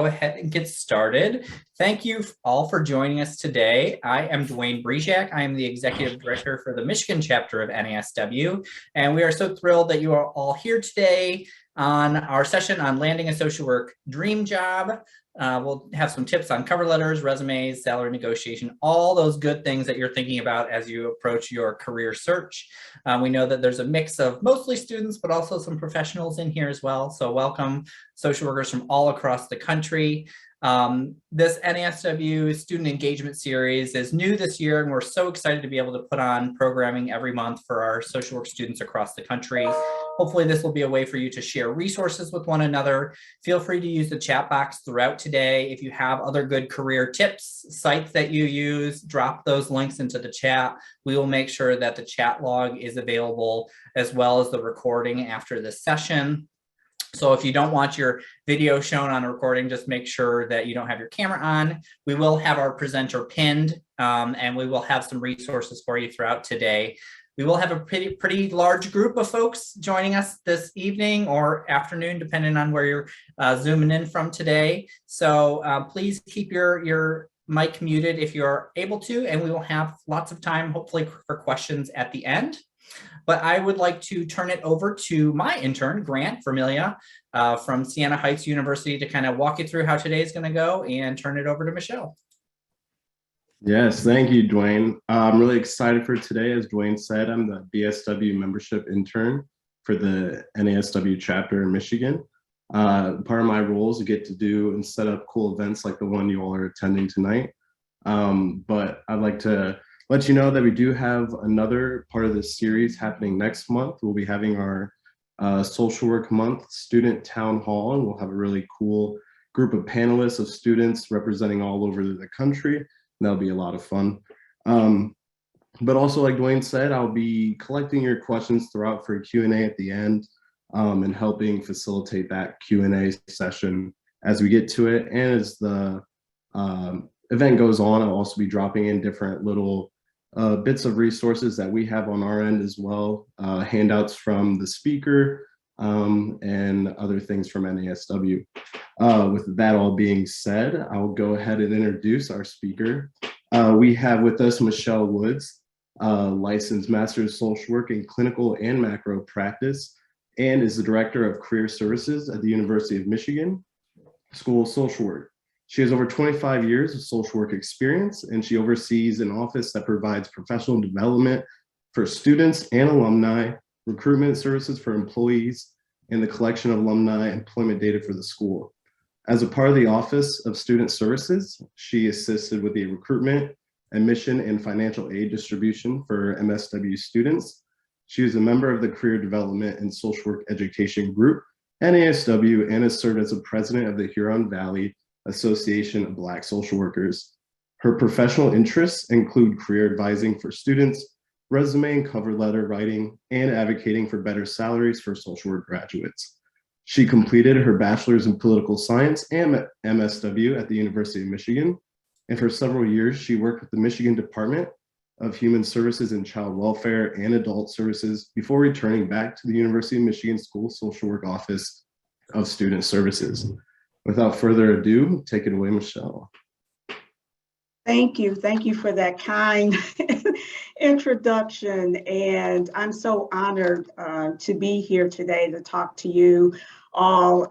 Go ahead and get started. Thank you all for joining us today. I am Dwayne Brejak. I am the Executive Director for the Michigan chapter of NASW, and we are so thrilled that you are all here today on our session on landing a social work dream job. We'll have some tips on cover letters, resumes, salary negotiation, all those good things that you're thinking about as you approach your career search. We know that there's a mix of mostly students, but also some professionals in here as well. So welcome social workers from all across the country. This NASW Student Engagement Series is new this year, and we're so excited to be able to put on programming every month for our social work students across the country. Hopefully this will be a way for you to share resources with one another. Feel free to use the chat box throughout today. If you have other good career tips, sites that you use, drop those links into the chat. We will make sure that the chat log is available as well as the recording after this session. So if you don't want your video shown on a recording, just make sure that you don't have your camera on. We will have our presenter pinned, and we will have some resources for you throughout today. We will have a pretty large group of folks joining us this evening or afternoon, depending on where you're zooming in from today. So please keep your mic muted if you're able to, and we will have lots of time, hopefully, for questions at the end. But I would like to turn it over to my intern, Grant Vermilia, from Siena Heights University, to kind of walk you through how today is going to go and turn it over to Michelle. Yes, thank you, Dwayne. I'm really excited for today. As Dwayne said, I'm the BSW membership intern for the NASW chapter in Michigan. Part of my role is to get to do and set up cool events like the one you all are attending tonight. But I'd like to let you know that we do have another part of this series happening next month. We'll be having our Social Work Month Student Town Hall, and we'll have a really cool group of panelists of students representing all over the country. That'll be a lot of fun. But also, like Dwayne said, I'll be collecting your questions throughout for a Q&A at the end, and helping facilitate that Q&A session as we get to it. And as the event goes on, I'll also be dropping in different little bits of resources that we have on our end as well, handouts from the speaker, and other things from NASW. With that all being said, I'll go ahead and introduce our speaker. We have with us Michelle Woods, licensed Master of Social Work in Clinical and Macro Practice, and is the Director of Career Services at the University of Michigan School of Social Work. She has over 25 years of social work experience, and she oversees an office that provides professional development for students and alumni, recruitment services for employees, and the collection of alumni employment data for the school. As a part of the Office of Student Services, she assisted with the recruitment, admission, and financial aid distribution for MSW students. She is a member of the Career Development and Social Work Education Group, NASW, and has served as the president of the Huron Valley Association of Black Social Workers. Her professional interests include career advising for students, resume and cover letter writing, and advocating for better salaries for social work graduates. She completed her bachelor's in political science and MSW at the University of Michigan, and for several years she worked with the Michigan Department of Human Services and Child Welfare and Adult Services before returning back to the University of Michigan School of Social Work Office of Student Services. Without further ado, take it away, Michelle. Thank you for that kind introduction, and I'm so honored to be here today to talk to you all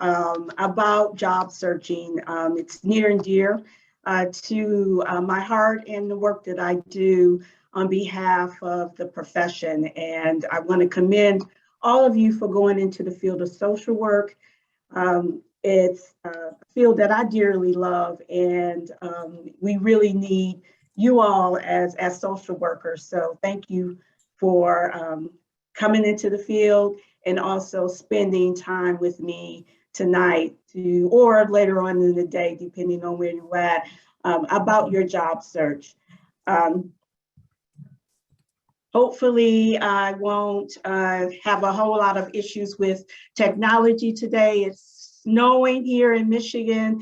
about job searching. It's near and dear to my heart and the work that I do on behalf of the profession, and I want to commend all of you for going into the field of social work. It's a field that I dearly love, and we really need you all as social workers. So thank you for coming into the field and also spending time with me tonight or later on in the day, depending on where you're at, about your job search. Hopefully I won't have a whole lot of issues with technology today. It's snowing here in Michigan,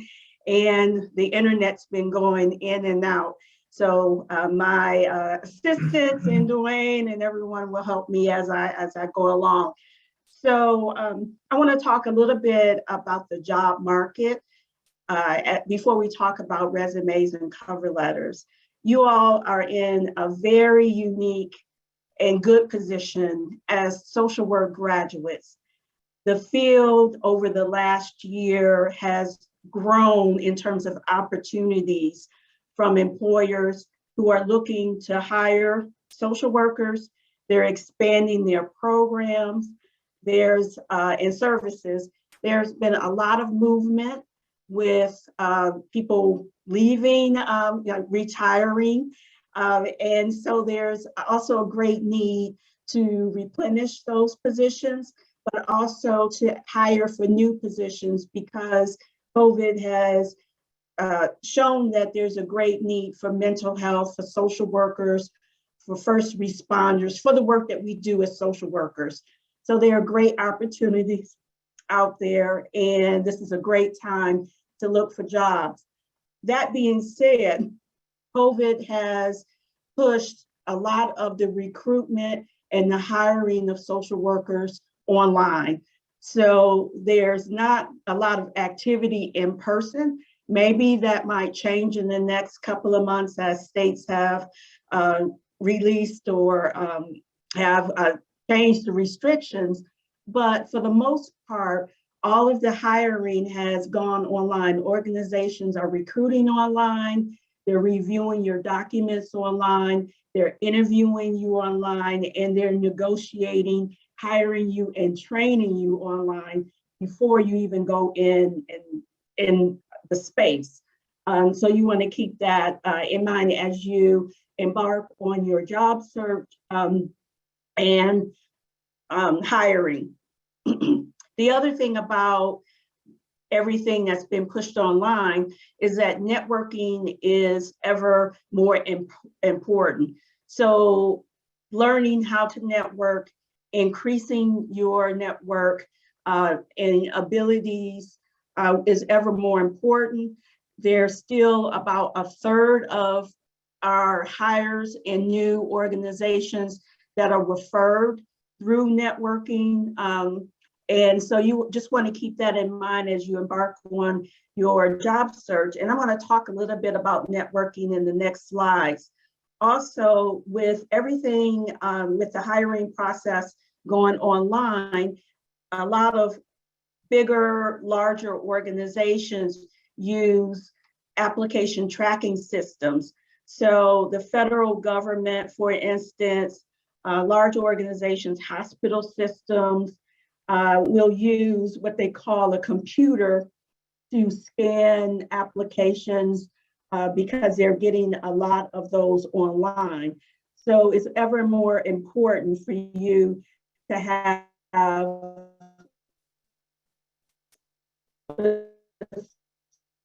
and the internet's been going in and out. So my assistants and Dwayne and everyone will help me as I go along. So I want to talk a little bit about the job market. before we talk about resumes and cover letters. You all are in a very unique and good position as social work graduates. The field over the last year has grown in terms of opportunities from employers who are looking to hire social workers. They're expanding their programs. And services. There's been a lot of movement with people leaving, retiring. And so there's also a great need to replenish those positions, but also to hire for new positions, because COVID has shown that there's a great need for mental health, for social workers, for first responders, for the work that we do as social workers. So there are great opportunities out there, and this is a great time to look for jobs. That being said, COVID has pushed a lot of the recruitment and the hiring of social workers online. So there's not a lot of activity in person. Maybe that might change in the next couple of months as states have released or have changed the restrictions. But for the most part, all of the hiring has gone online. Organizations are recruiting online, they're reviewing your documents online, they're interviewing you online, and they're negotiating, hiring you and training you online before you even go in the space. So you want to keep that in mind as you embark on your job search and hiring. The other thing about everything that's been pushed online is that networking is ever more important. So learning how to network, increasing your network and abilities is ever more important. There's still about a third of our hires in new organizations that are referred through networking. And so you just want to keep that in mind as you embark on your job search. And I'm going to talk a little bit about networking in the next slides. Also, with everything, with the hiring process going online, a lot of bigger, larger organizations use application tracking systems. So the federal government, for instance, large organizations, hospital systems, will use what they call a computer to scan applications because they're getting a lot of those online. So it's ever more important for you to have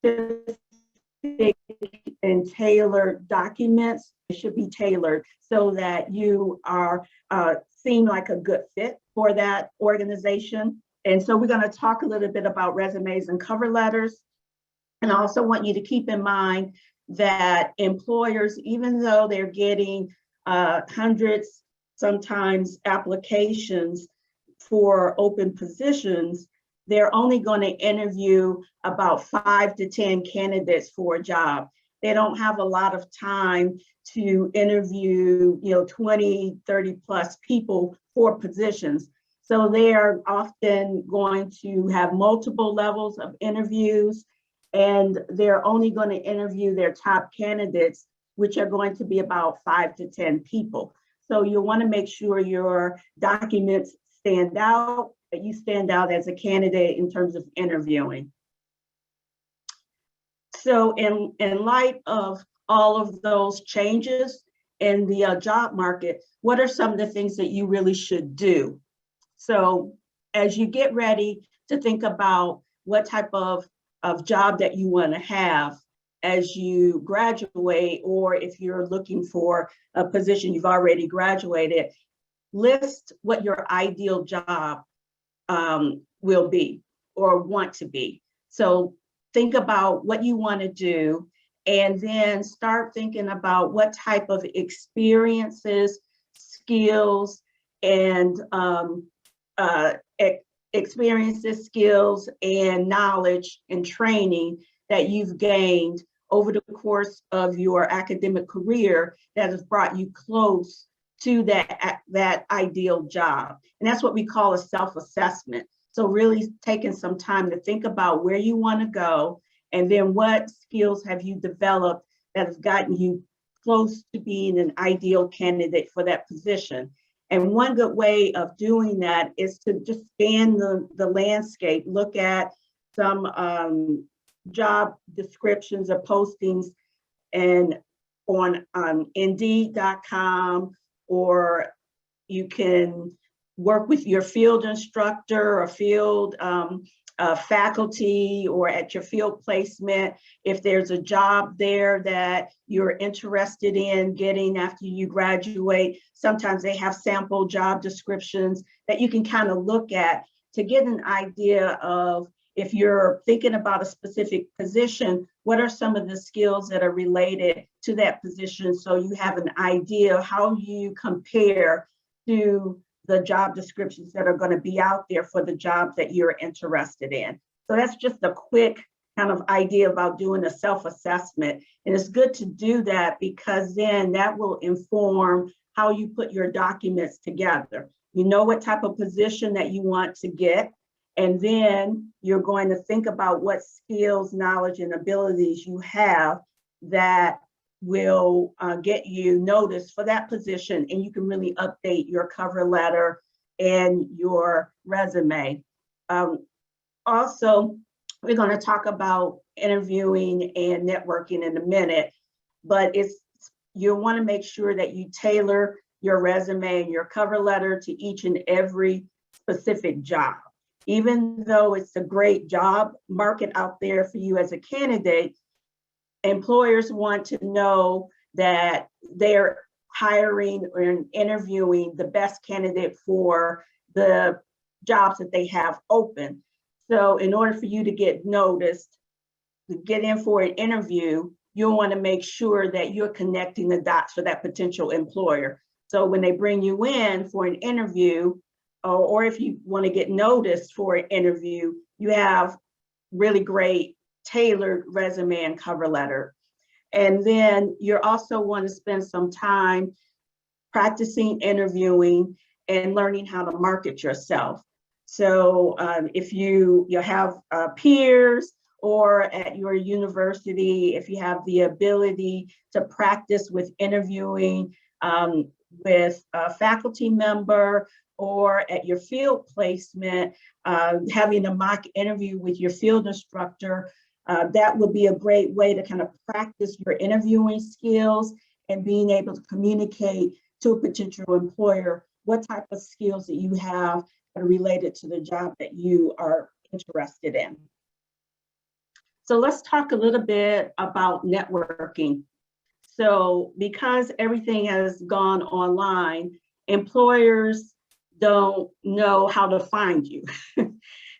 specific and tailored documents. It should be tailored so that you are seem like a good fit for that organization. And so we're going to talk a little bit about resumes and cover letters. And I also want you to keep in mind that employers, even though they're getting hundreds, sometimes applications for open positions, they're only going to interview about 5 to 10 candidates for a job. They don't have a lot of time to interview, 20, 30 plus people for positions. So they are often going to have multiple levels of interviews, and they're only going to interview their top candidates, which are going to be about 5 to 10 people. So you want to make sure your documents stand out, that you stand out as a candidate in terms of interviewing. So in light of all of those changes in the job market, what are some of the things that you really should do? So as you get ready to think about what type of job that you want to have as you graduate, or if you're looking for a position you've already graduated, list what your ideal job will be or want to be. So think about what you want to do, and then start thinking about what type of experiences, skills, and knowledge and training that you've gained over the course of your academic career that has brought you close to that ideal job. And that's what we call a self-assessment. So really taking some time to think about where you want to go, and then what skills have you developed that has gotten you close to being an ideal candidate for that position. And one good way of doing that is to just scan the landscape, look at some job descriptions or postings and on Indeed.com, or you can work with your field instructor or field faculty, or at your field placement. If there's a job there that you're interested in getting after you graduate, sometimes they have sample job descriptions that you can kind of look at to get an idea of, if you're thinking about a specific position, what are some of the skills that are related to that position, so you have an idea how you compare to the job descriptions that are going to be out there for the jobs that you're interested in. So that's just a quick kind of idea about doing a self-assessment. And it's good to do that because then that will inform how you put your documents together. You know what type of position that you want to get, and then you're going to think about what skills, knowledge, and abilities you have that will get you noticed for that position, and you can really update your cover letter and your resume. Also, we're going to talk about interviewing and networking in a minute, but you want to make sure that you tailor your resume and your cover letter to each and every specific job. Even though it's a great job market out there for you as a candidate, employers want to know that they're hiring and interviewing the best candidate for the jobs that they have open. So in order for you to get noticed, to get in for an interview, you'll want to make sure that you're connecting the dots for that potential employer. So when they bring you in for an interview, or if you want to get noticed for an interview, you have really great tailored resume and cover letter. And then you also want to spend some time practicing interviewing and learning how to market yourself. So if you have peers, or at your university, if you have the ability to practice with interviewing with a faculty member, or at your field placement, having a mock interview with your field instructor, that would be a great way to kind of practice your interviewing skills and being able to communicate to a potential employer what type of skills that you have that are related to the job that you are interested in. So let's talk a little bit about networking. So because everything has gone online, employers don't know how to find you.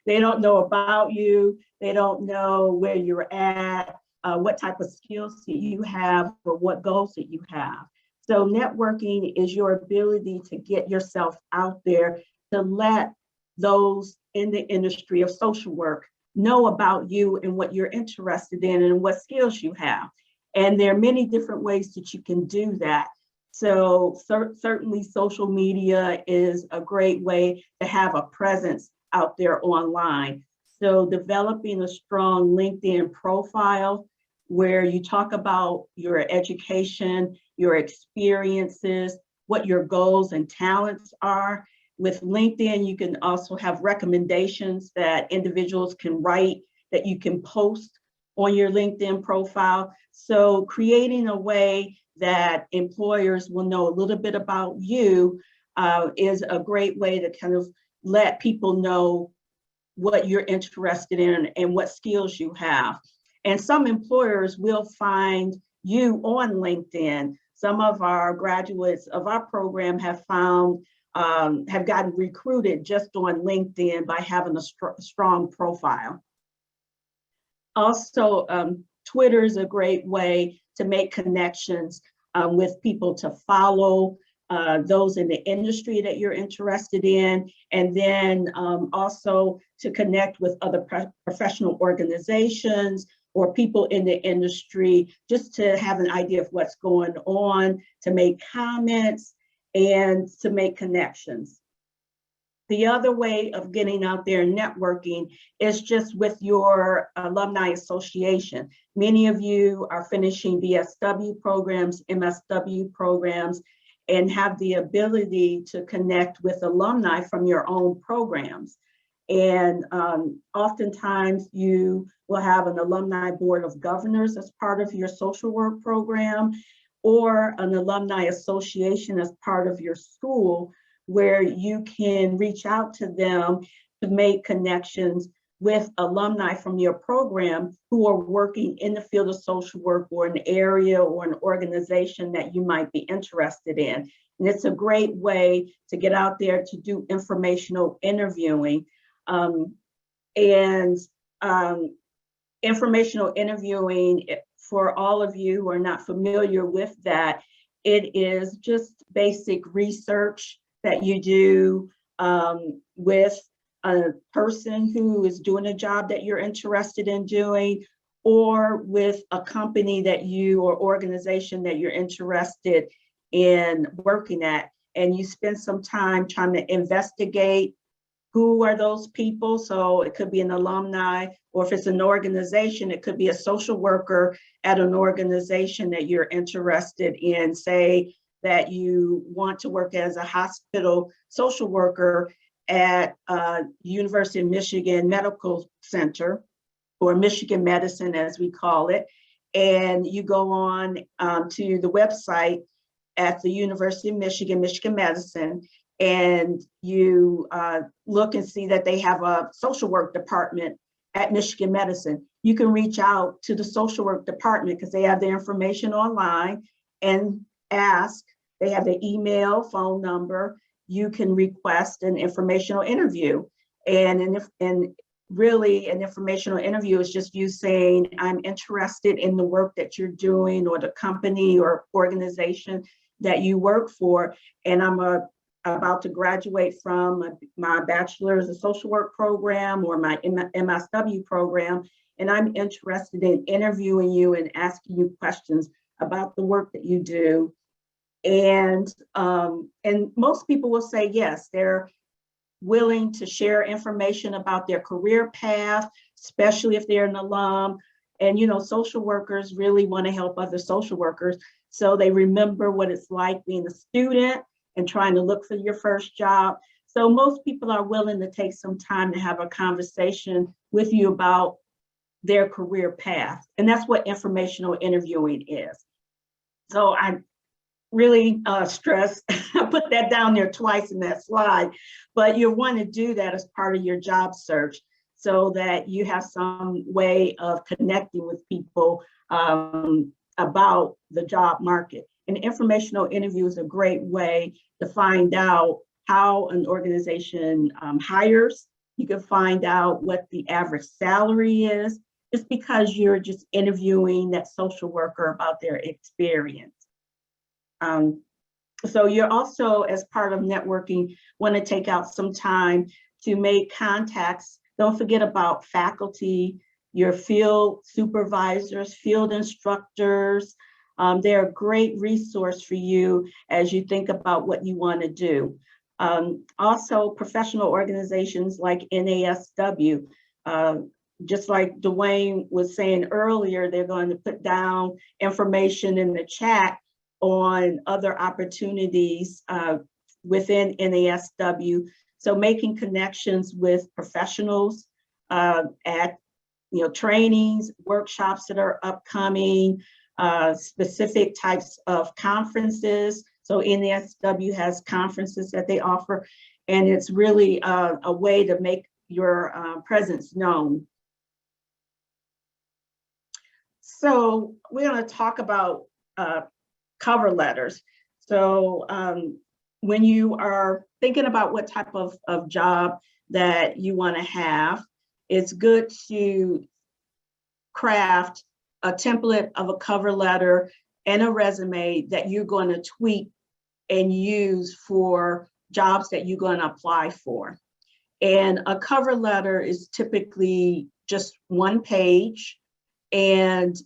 They don't know about you. They don't know where you're at, what type of skills that you have, or what goals that you have. So networking is your ability to get yourself out there, to let those in the industry of social work know about you and what you're interested in and what skills you have. And there are many different ways that you can do that. So certainly social media is a great way to have a presence out there online. So developing a strong LinkedIn profile where you talk about your education, your experiences, what your goals and talents are. With LinkedIn, you can also have recommendations that individuals can write that you can post on your LinkedIn profile. So creating a way that employers will know a little bit about you is a great way to kind of let people know what you're interested in and what skills you have. And some employers will find you on LinkedIn. Some of our graduates of our program have gotten recruited just on LinkedIn by having a strong profile. Also, Twitter is a great way to make connections with people, to follow those in the industry that you're interested in, and then also to connect with other professional organizations or people in the industry, just to have an idea of what's going on, to make comments, and to make connections. The other way of getting out there and networking is just with your alumni association. Many of you are finishing BSW programs, MSW programs, and have the ability to connect with alumni from your own programs. And oftentimes you will have an alumni board of governors as part of your social work program, or an alumni association as part of your school, where you can reach out to them to make connections with alumni from your program who are working in the field of social work, or an area or an organization that you might be interested in. And it's a great way to get out there to do informational interviewing. Informational interviewing, for all of you who are not familiar with that, it is just basic research that you do with a person who is doing a job that you're interested in doing, or with a company that you, or organization that you're interested in working at. And you spend some time trying to investigate who are those people. So it could be an alumni, or if it's an organization, it could be a social worker at an organization that you're interested in. Say that you want to work as a hospital social worker at University of Michigan Medical Center, or Michigan Medicine as we call it. And you go on to the website at the University of Michigan, Michigan Medicine, and you look and see that they have a social work department at Michigan Medicine. You can reach out to the social work department because they have the information online, and ask. They have the email, phone number. You can request an informational interview. And really an informational interview is just you saying, I'm interested in the work that you're doing, or the company or organization that you work for, and I'm about to graduate from my bachelor's of social work program or my MSW program, and I'm interested in interviewing you and asking you questions about the work that you do. And most people will say yes, they're willing to share information about their career path, especially if they're an alum. And social workers really want to help other social workers, so they remember what it's like being a student and trying to look for your first job. So most people are willing to take some time to have a conversation with you about their career path. And that's what informational interviewing is. So I really stress, I put that down there twice in that slide, but you want to do that as part of your job search, so that you have some way of connecting with people about the job market. An informational interview is a great way to find out how an organization hires. You can find out what the average salary is, just because you're just interviewing that social worker about their experience. So you're also, as part of networking, want to take out some time to make contacts. Don't forget about faculty, your field supervisors, field instructors. They're a great resource for you as you think about what you want to do. Also, professional organizations like NASW, just like Dwayne was saying earlier, they're going to put down information in the chat on other opportunities within NASW. So making connections with professionals at trainings, workshops that are upcoming, specific types of conferences. So NASW has conferences that they offer, and it's really a way to make your presence known. So we're going to talk about cover letters. So when you are thinking about what type of job that you want to have, it's good to craft a template of a cover letter and a resume that you're going to tweak and use for jobs that you're going to apply for. And a cover letter is typically just one page. And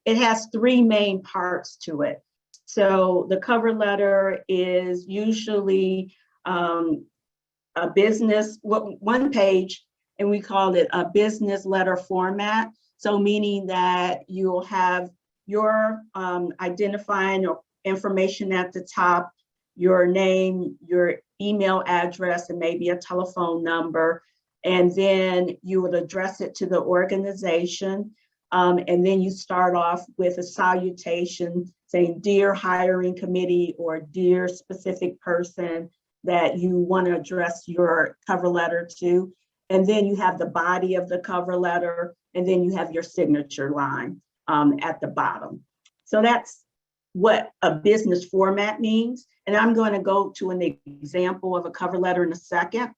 it has three main parts to it. So the cover letter is usually a business, one page, and we call it a business letter format. So meaning that you'll have your identifying or information at the top, your name, your email address, and maybe a telephone number. And then you would address it to the organization. And then you start off with a salutation saying, "Dear hiring committee," or "Dear specific person that you want to address your cover letter to." And then you have the body of the cover letter, and then you have your signature line at the bottom. So that's what a business format means. And I'm going to go to an example of a cover letter in a second.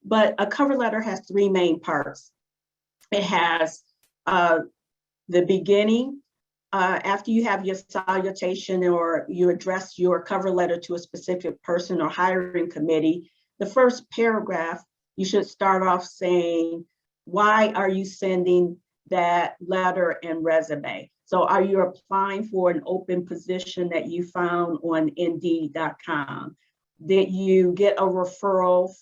But a cover letter has three main parts. It has the beginning, after you have your salutation or you address your cover letter to a specific person or hiring committee, the first paragraph, you should start off saying, why are you sending that letter and resume? So are you applying for an open position that you found on Indeed.com? Did you get a referral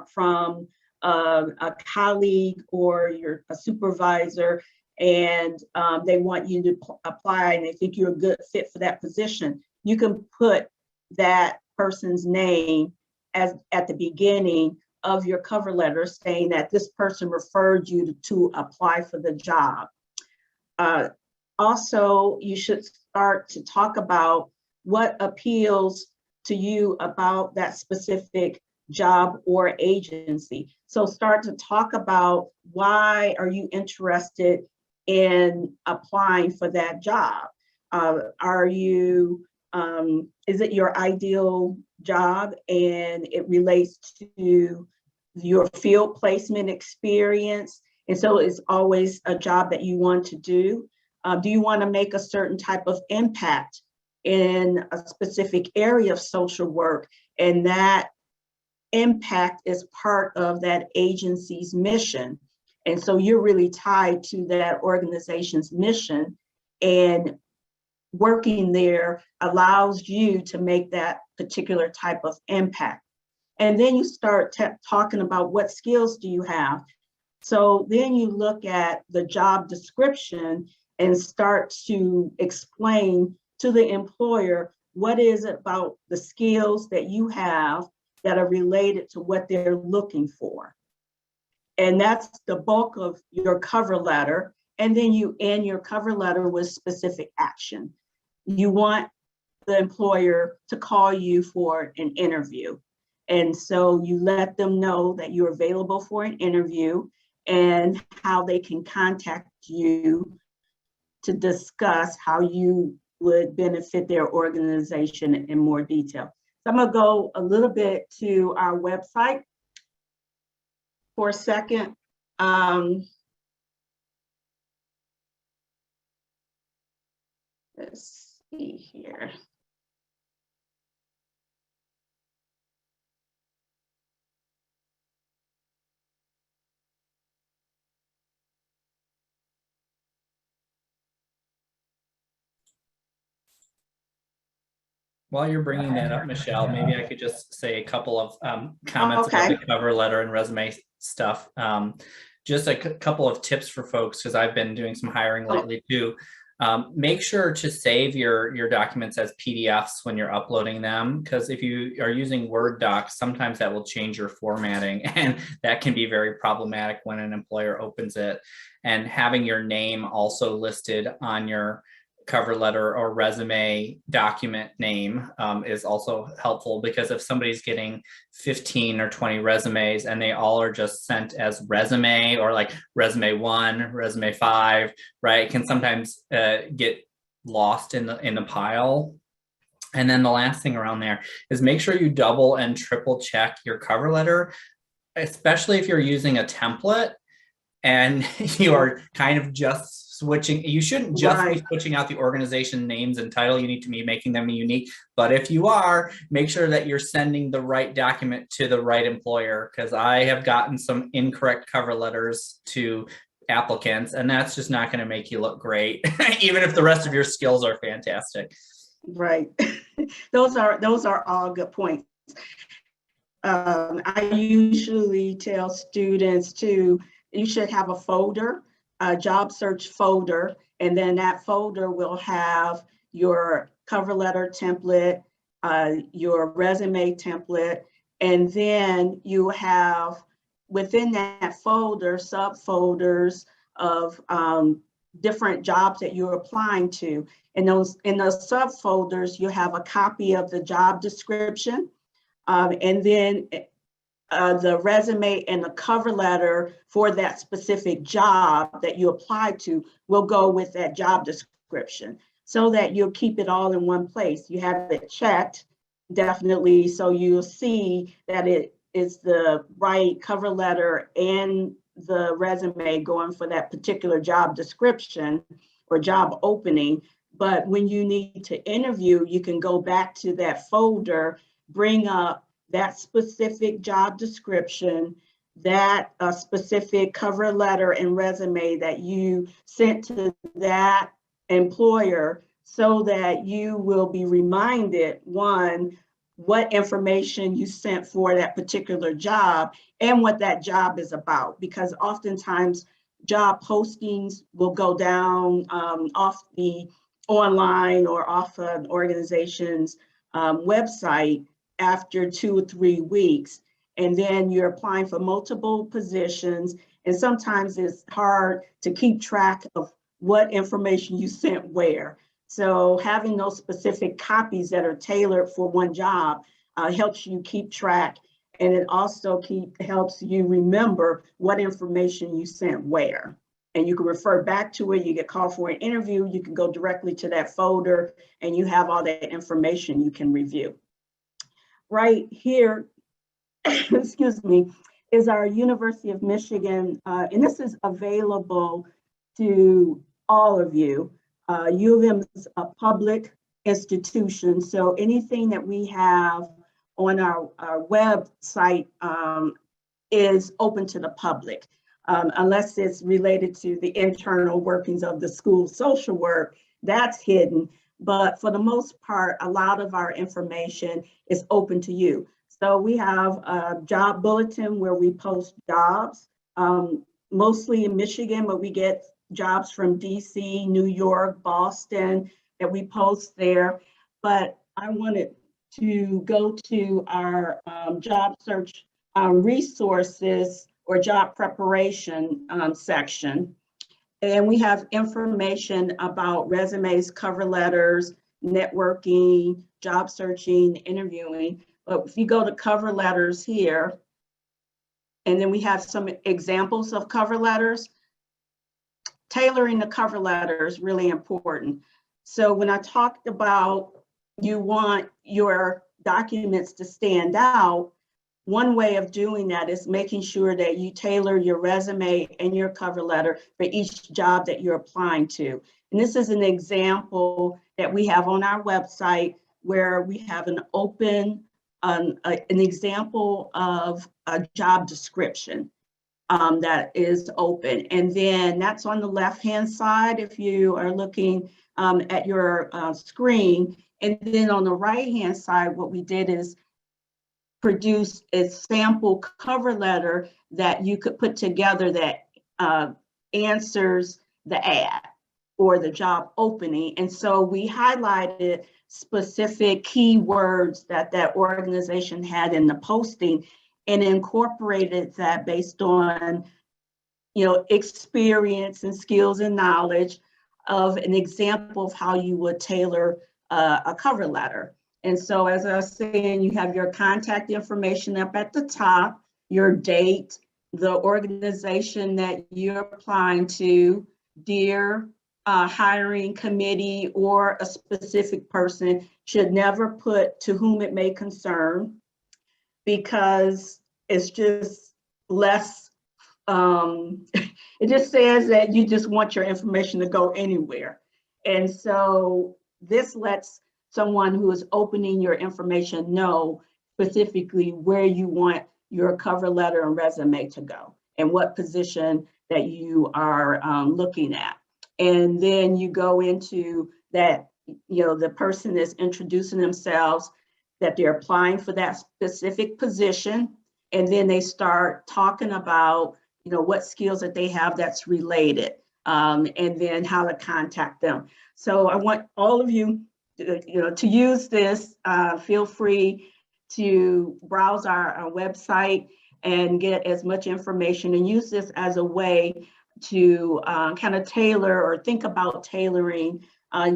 from a colleague or a supervisor, and they want you to apply and they think you're a good fit for that position? You can put that person's name at the beginning of your cover letter, saying that this person referred you to apply for the job. Also, you should start to talk about what appeals to you about that specific job or agency. So start to talk about, why are you interested in applying for that job? Is it your ideal job and it relates to your field placement experience? And so it's always a job that you want to do. Do you want to make a certain type of impact in a specific area of social work? And that impact is part of that agency's mission. And so you're really tied to that organization's mission, and working there allows you to make that particular type of impact. And then you start talking about, what skills do you have? So then you look at the job description and start to explain to the employer what is it about the skills that you have that are related to what they're looking for. And that's the bulk of your cover letter. And then you end your cover letter with specific action. You want the employer to call you for an interview. And so you let them know that you're available for an interview and how they can contact you to discuss how you would benefit their organization in more detail. So I'm going to go a little bit to our website for a second. Let's see here. While you're bringing that up, Michelle, maybe I could just say a couple of comments about the cover letter and resume stuff. Just a couple of tips for folks, because I've been doing some hiring lately too. Make sure to save your documents as PDFs when you're uploading them, because if you are using Word docs, sometimes that will change your formatting, and that can be very problematic when an employer opens it. And having your name also listed on your cover letter or resume document name is also helpful, because if somebody's getting 15 or 20 resumes and they all are just sent as resume, or like resume 1, resume 5, right, it can sometimes get lost in the pile. And then the last thing around there is make sure you double and triple check your cover letter, especially if you're using a template and you are kind of just switching. You shouldn't just be switching out the organization names and title. You need to be making them unique. But if you are, make sure that you're sending the right document to the right employer, because I have gotten some incorrect cover letters to applicants, and that's just not going to make you look great, even if the rest of your skills are fantastic. Right. Those are all good points. I usually tell students you should have a folder, a job search folder, and then that folder will have your cover letter template, your resume template, and then you have within that folder subfolders of different jobs that you're applying to. And in those subfolders, you have a copy of the job description, and then the resume and the cover letter for that specific job that you applied to will go with that job description, so that you'll keep it all in one place. You have it checked, definitely, so you'll see that it is the right cover letter and the resume going for that particular job description or job opening. But when you need to interview, you can go back to that folder, bring up that specific job description, that specific cover letter and resume that you sent to that employer, so that you will be reminded, one, what information you sent for that particular job and what that job is about. Because oftentimes job postings will go down off the online or off an organization's website after 2 or 3 weeks. And then you're applying for multiple positions. And sometimes it's hard to keep track of what information you sent where. So having those specific copies that are tailored for one job helps you keep track. And it also helps you remember what information you sent where. And you can refer back to it. You get called for an interview, you can go directly to that folder and you have all that information you can review. Right here, excuse me, is our University of Michigan, and this is available to all of you. U of M is a public institution, so anything that we have on our website is open to the public. Unless it's related to the internal workings of the school social work, that's hidden. But for the most part, a lot of our information is open to you. So we have a job bulletin where we post jobs, mostly in Michigan, but we get jobs from DC, New York, Boston that we post there. But I wanted to go to our job search resources or job preparation section. And we have information about resumes, cover letters, networking, job searching, interviewing. But if you go to cover letters here, and then we have some examples of cover letters, tailoring the cover letter is really important. So when I talked about you want your documents to stand out, one way of doing that is making sure that you tailor your resume and your cover letter for each job that you're applying to. And this is an example that we have on our website where we have an example of a job description that is open. And then that's on the left-hand side if you are looking at your screen. And then on the right-hand side, what we did is produce a sample cover letter that you could put together that answers the ad or the job opening. And so we highlighted specific keywords that that organization had in the posting and incorporated that based on, experience and skills and knowledge of an example of how you would tailor a cover letter. And so, as I was saying, you have your contact information up at the top, your date, the organization that you're applying to, dear hiring committee or a specific person. Should never put to whom it may concern, because it's just less, it just says that you just want your information to go anywhere. And so this lets someone who is opening your information know specifically where you want your cover letter and resume to go and what position that you are looking at. And then you go into that, the person is introducing themselves, that they're applying for that specific position. And then they start talking about, what skills that they have that's related, and then how to contact them. So I want all of you, to use this. Feel free to browse our website and get as much information, and use this as a way to kind of tailor or think about tailoring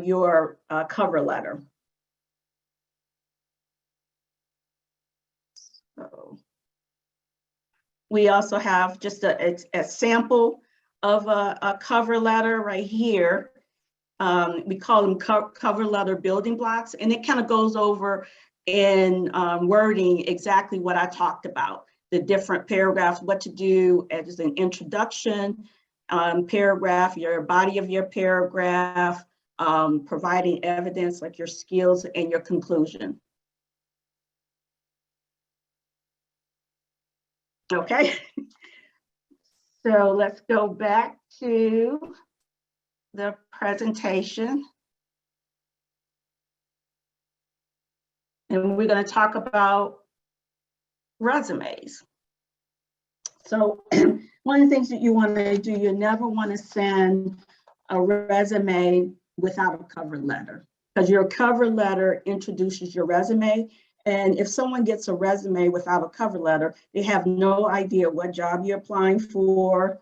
your cover letter. So we also have just a sample of a cover letter right here. We call them cover letter building blocks, and it kind of goes over in wording exactly what I talked about, the different paragraphs, what to do as an introduction paragraph, your body of your paragraph, providing evidence like your skills, and your conclusion. Okay, so let's go back to the presentation. And we're going to talk about resumes. So one of the things that you want to do, you never want to send a resume without a cover letter, because your cover letter introduces your resume. And if someone gets a resume without a cover letter, they have no idea what job you're applying for,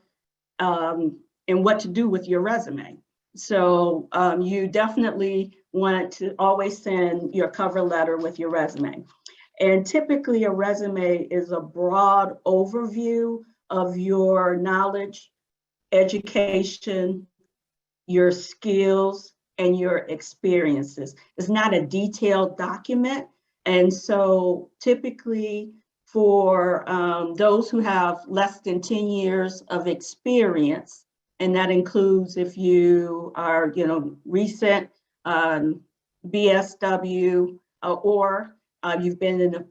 and what to do with your resume. So you definitely want to always send your cover letter with your resume. And typically a resume is a broad overview of your knowledge, education, your skills, and your experiences. It's not a detailed document. And so typically for those who have less than 10 years of experience, and that includes if you are, recent BSW, or you've been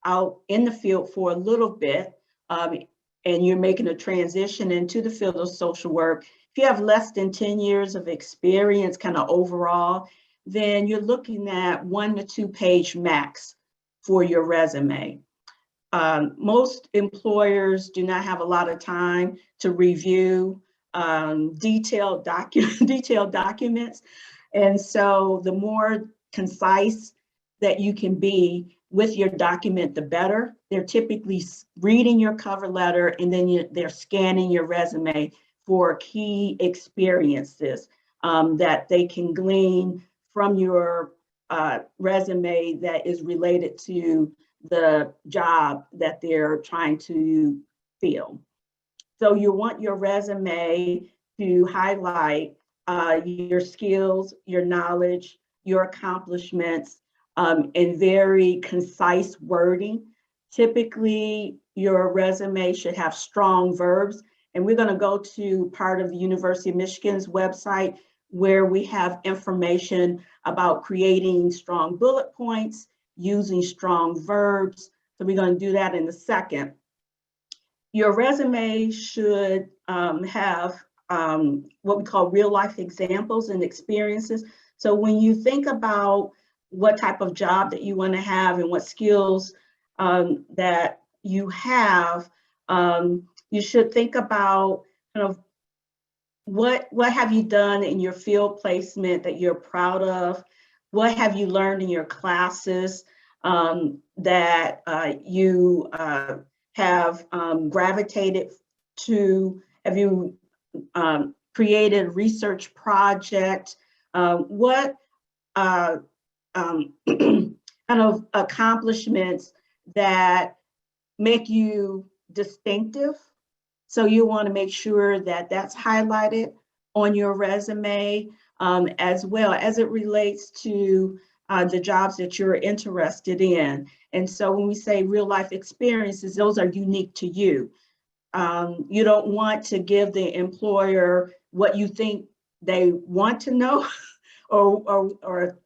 out in the field for a little bit, and you're making a transition into the field of social work. If you have less than 10 years of experience kind of overall, then you're looking at 1 to 2 page max for your resume. Most employers do not have a lot of time to review detailed documents. And so the more concise that you can be with your document, the better. They're typically reading your cover letter, and then they're scanning your resume for key experiences that they can glean from your resume that is related to the job that they're trying to fill. So you want your resume to highlight your skills, your knowledge, your accomplishments, in very concise wording. Typically, your resume should have strong verbs. And we're going to go to part of the University of Michigan's website where we have information about creating strong bullet points, using strong verbs. So we're going to do that in a second. Your resume should have what we call real life examples and experiences. So when you think about what type of job that you want to have and what skills that you have, you should think about kind of what have you done in your field placement that you're proud of? What have you learned in your classes that you have gravitated to? Have you created a research project? What kind of accomplishments that make you distinctive? So you want to make sure that that's highlighted on your resume, as well as it relates to the jobs that you're interested in. And so when we say real life experiences, those are unique to you. You don't want to give the employer what you think they want to know or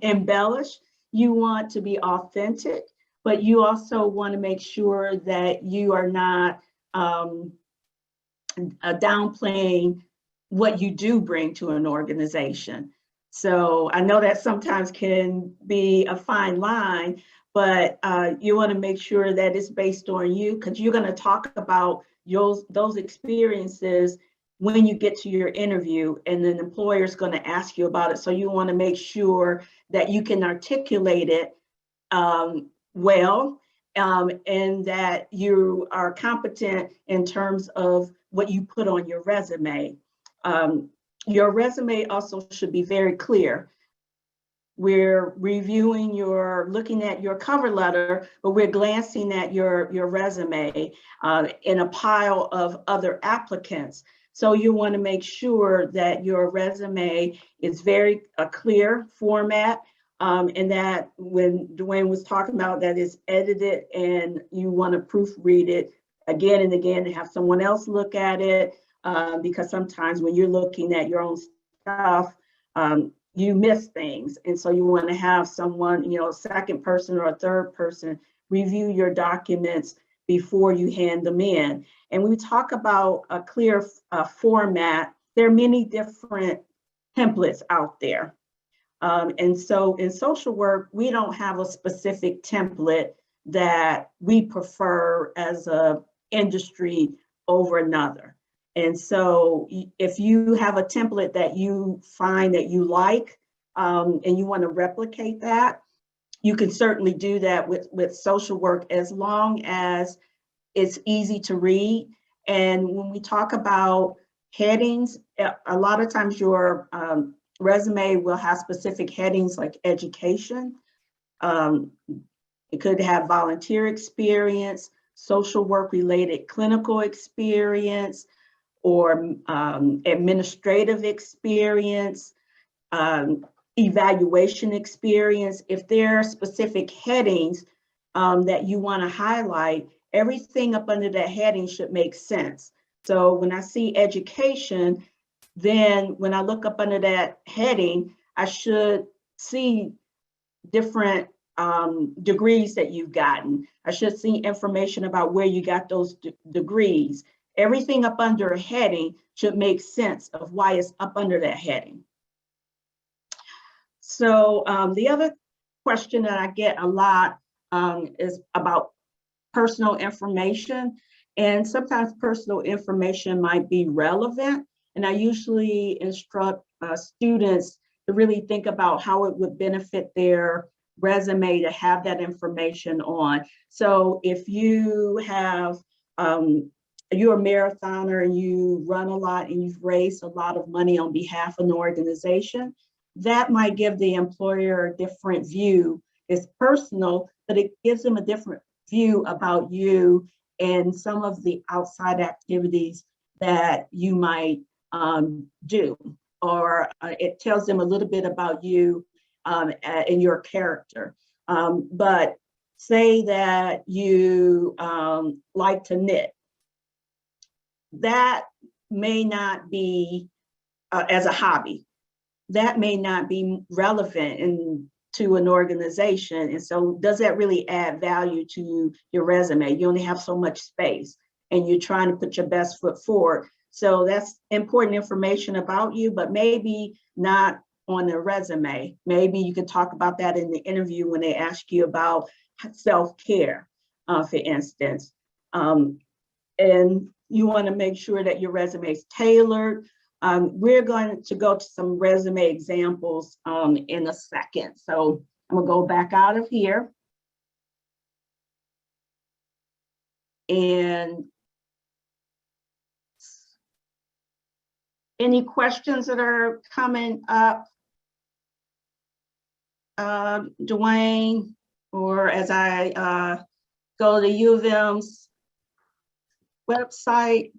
embellish. You want to be authentic, but you also want to make sure that you are not downplaying what you do bring to an organization. So I know that sometimes can be a fine line, but you want to make sure that it's based on you, because you're going to talk about those experiences when you get to your interview, and then the employer is going to ask you about it. So you want to make sure that you can articulate it well, and that you are competent in terms of what you put on your resume. Your resume also should be very clear. We're reviewing looking at your cover letter, but we're glancing at your resume in a pile of other applicants. So you want to make sure that your resume is very clear format, and that when Dwayne was talking about that is edited and you want to proofread it again and again and have someone else look at it, because sometimes when you're looking at your own stuff, you miss things. And so you want to have someone, a second person or a third person review your documents before you hand them in. And when we talk about a clear format, there are many different templates out there. And so in social work, we don't have a specific template that we prefer as a industry over another. And so if you have a template that you find that you like, and you want to replicate that, you can certainly do that with social work, as long as it's easy to read. And when we talk about headings, a lot of times your resume will have specific headings like education. It could have volunteer experience, social work related clinical experience, or administrative experience, evaluation experience. If there are specific headings that you want to highlight, everything up under that heading should make sense. So when I see education, then when I look up under that heading, I should see different degrees that you've gotten. I should see information about where you got those degrees. Everything up under a heading should make sense of why it's up under that heading. So the other question that I get a lot is about personal information. And sometimes personal information might be relevant. And I usually instruct students to really think about how it would benefit their resume to have that information on. So if you have, you're a marathoner and you run a lot and you've raised a lot of money on behalf of an organization, that might give the employer a different view. It's personal, but it gives them a different view about you and some of the outside activities that you might do, or it tells them a little bit about you and your character. But say that you like to knit. That may not be as a hobby. That may not be relevant to an organization. And so does that really add value to your resume? You only have so much space and you're trying to put your best foot forward. So that's important information about you, but maybe not on the resume. Maybe you can talk about that in the interview when they ask you about self-care, for instance. And you want to make sure that your resume is tailored. We're going to go to some resume examples in a second. So I'm gonna go back out of here. And any questions that are coming up, Dwayne, or as I go to U of M's website?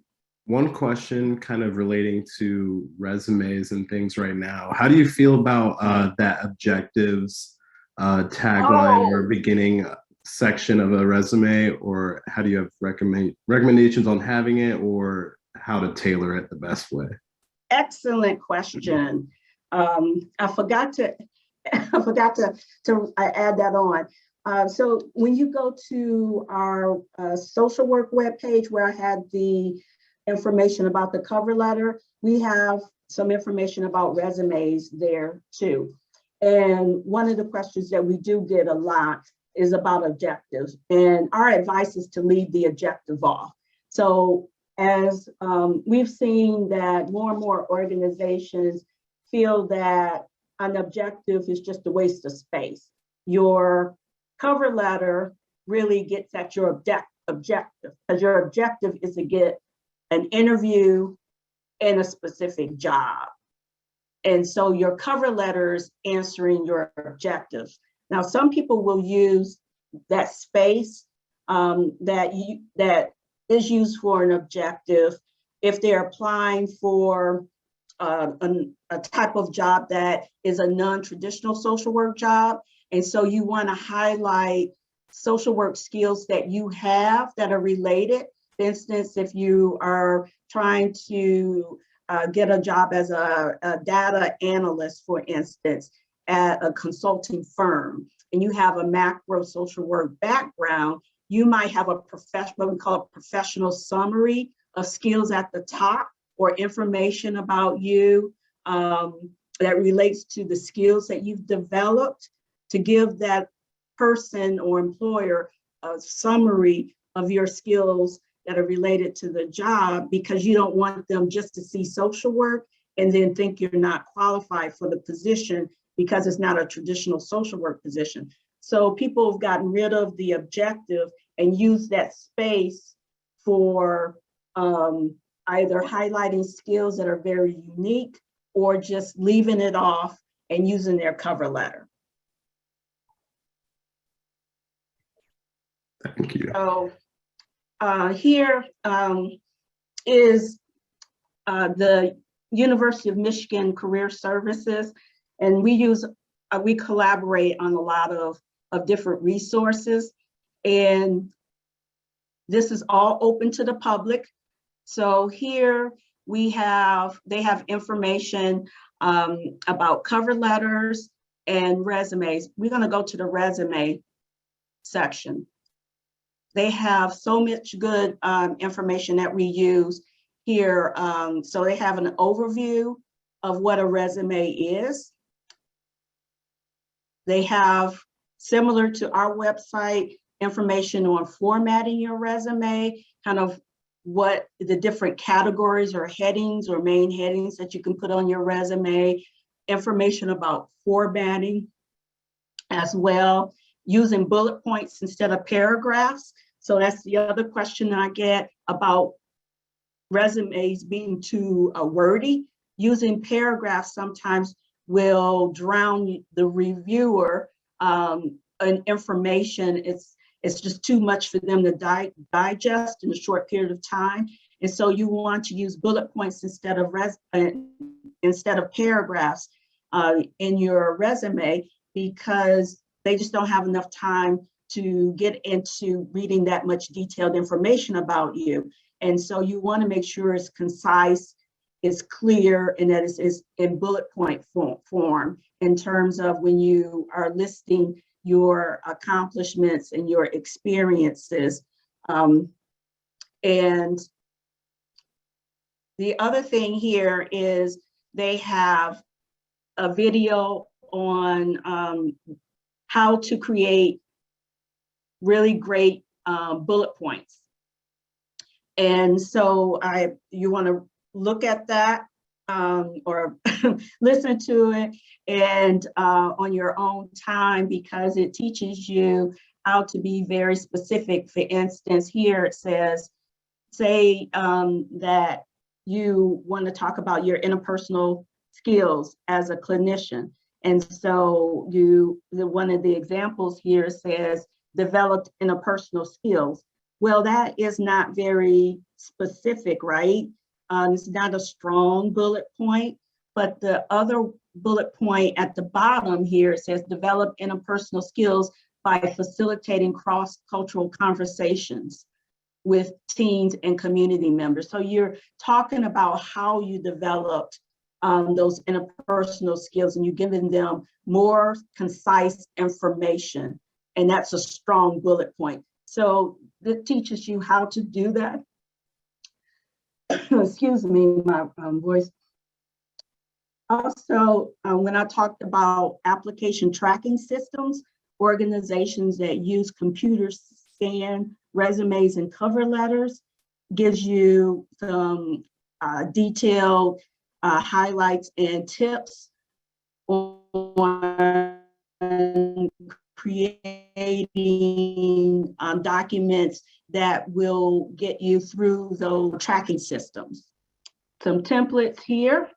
One question kind of relating to resumes and things right now. How do you feel about that objectives tagline or beginning section of a resume, or how do you have recommendations on having it or how to tailor it the best way? Excellent question. I forgot to add that on. So when you go to our social work webpage where I had the information about the cover letter, we have some information about resumes there too. And one of the questions that we do get a lot is about objectives. And our advice is to leave the objective off. So as we've seen that more and more organizations feel that an objective is just a waste of space. Your cover letter really gets at your objective, because your objective is to get an interview in a specific job. And so your cover letter is answering your objectives. Now, some people will use that space that is used for an objective if they're applying for a type of job that is a non-traditional social work job. And so you want to highlight social work skills that you have that are related. For instance, if you are trying to get a job as a data analyst, for instance, at a consulting firm, and you have a macro social work background, you might have a what we call a professional summary of skills at the top, or information about you that relates to the skills that you've developed, to give that person or employer a summary of your skills that are related to the job, because you don't want them just to see social work and then think you're not qualified for the position because it's not a traditional social work position. So people have gotten rid of the objective and use that space for either highlighting skills that are very unique or just leaving it off and using their cover letter. Thank you. So here is the University of Michigan Career Services, and we collaborate on a lot of different resources, and this is all open to the public. So here they have information about cover letters and resumes. We're going to go to the resume section. They have so much good information that we use here. So they have an overview of what a resume is. They have, similar to our website, information on formatting your resume, kind of what the different categories or headings or main headings that you can put on your resume, information about formatting as well, using bullet points instead of paragraphs. So that's the other question that I get about resumes being too wordy. Using paragraphs sometimes will drown the reviewer in information. It's just too much for them to digest in a short period of time. And so you want to use bullet points instead of paragraphs in your resume, because they just don't have enough time to get into reading that much detailed information about you. And so you want to make sure it's concise, it's clear, and that it's in bullet point form in terms of when you are listing your accomplishments and your experiences. And the other thing here is they have a video on how to create really great bullet points. And so you want to look at that or listen to it and on your own time, because it teaches you how to be very specific. For instance, here it says, say that you want to talk about your interpersonal skills as a clinician. And so one of the examples here says, developed interpersonal skills. Well, that is not very specific, right? It's not a strong bullet point, but the other bullet point at the bottom here, it says develop interpersonal skills by facilitating cross-cultural conversations with teens and community members. So you're talking about how you developed those interpersonal skills, and you're giving them more concise information. And that's a strong bullet point. So it teaches you how to do that. excuse me, my voice. Also, when I talked about application tracking systems, organizations that use computers to scan resumes and cover letters, gives you some detailed highlights and tips on creating documents that will get you through those tracking systems. Some templates here.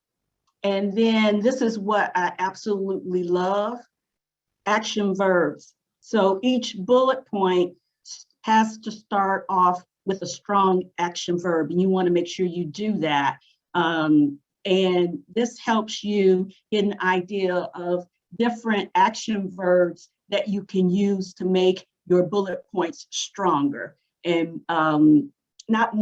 And then this is what I absolutely love, action verbs. So each bullet point has to start off with a strong action verb, and you want to make sure you do that. And this helps you get an idea of different action verbs that you can use to make your bullet points stronger. And not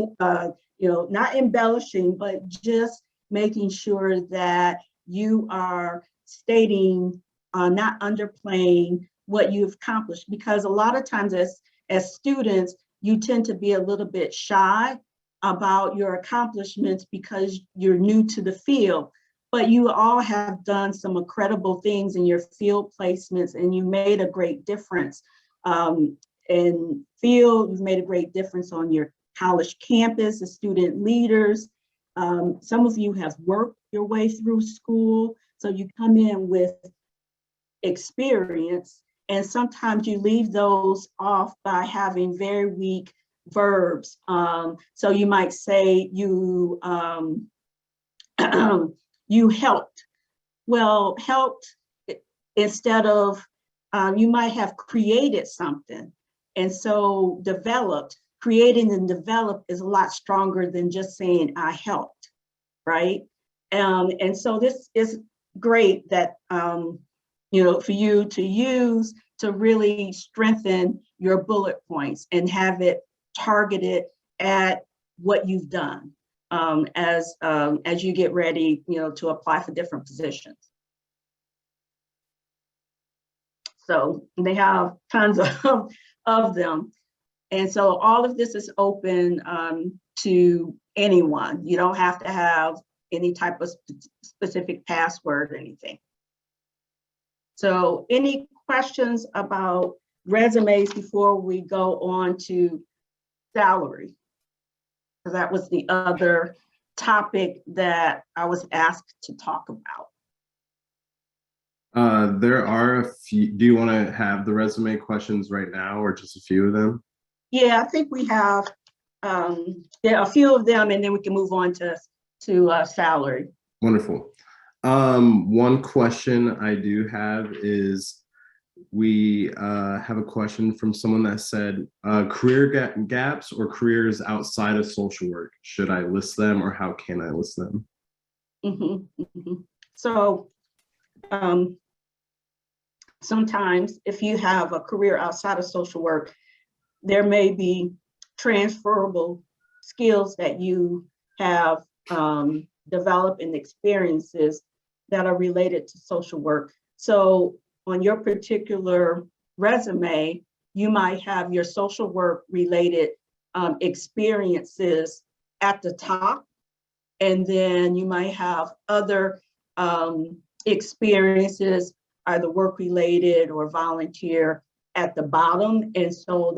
embellishing, but just making sure that you are stating, not underplaying what you've accomplished. Because a lot of times as students, you tend to be a little bit shy about your accomplishments because you're new to the field, but you all have done some incredible things in your field placements, and you made a great difference in field. You've made a great difference on your college campus as student leaders. Some of you have worked your way through school, so you come in with experience, and sometimes you leave those off by having very weak verbs. So you might say you you helped. Well, helped instead of you might have created something, and so developed. Creating and develop is a lot stronger than just saying I helped, right? And so this is great that for you to use to really strengthen your bullet points and have it targeted at what you've done as you get ready, to apply for different positions. So they have tons of them. And so all of this is open to anyone. You don't have to have any type of specific password or anything. So any questions about resumes before we go on to salary? Because that was the other topic that I was asked to talk about. There are a few. Do you want to have the resume questions right now, or just a few of them? Yeah, I think we have a few of them, and then we can move on to salary. Wonderful. One question I do have is, we have a question from someone that said, career gaps or careers outside of social work, should I list them, or how can I list them? So sometimes if you have a career outside of social work, there may be transferable skills that you have developed and experiences that are related to social work. So on your particular resume, you might have your social work related experiences at the top, and then you might have other experiences, either work related or volunteer, at the bottom. And so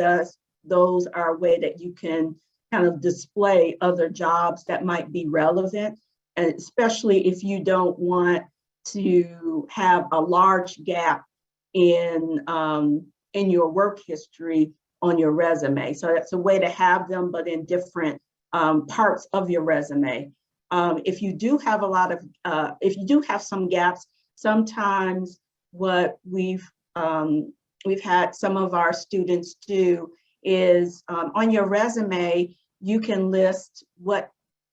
those are a way that you can kind of display other jobs that might be relevant, and especially if you don't want to have a large gap in your work history on your resume. So that's a way to have them, but in different parts of your resume. If you do have if you do have some gaps, sometimes what we've had some of our students do is on your resume, you can list what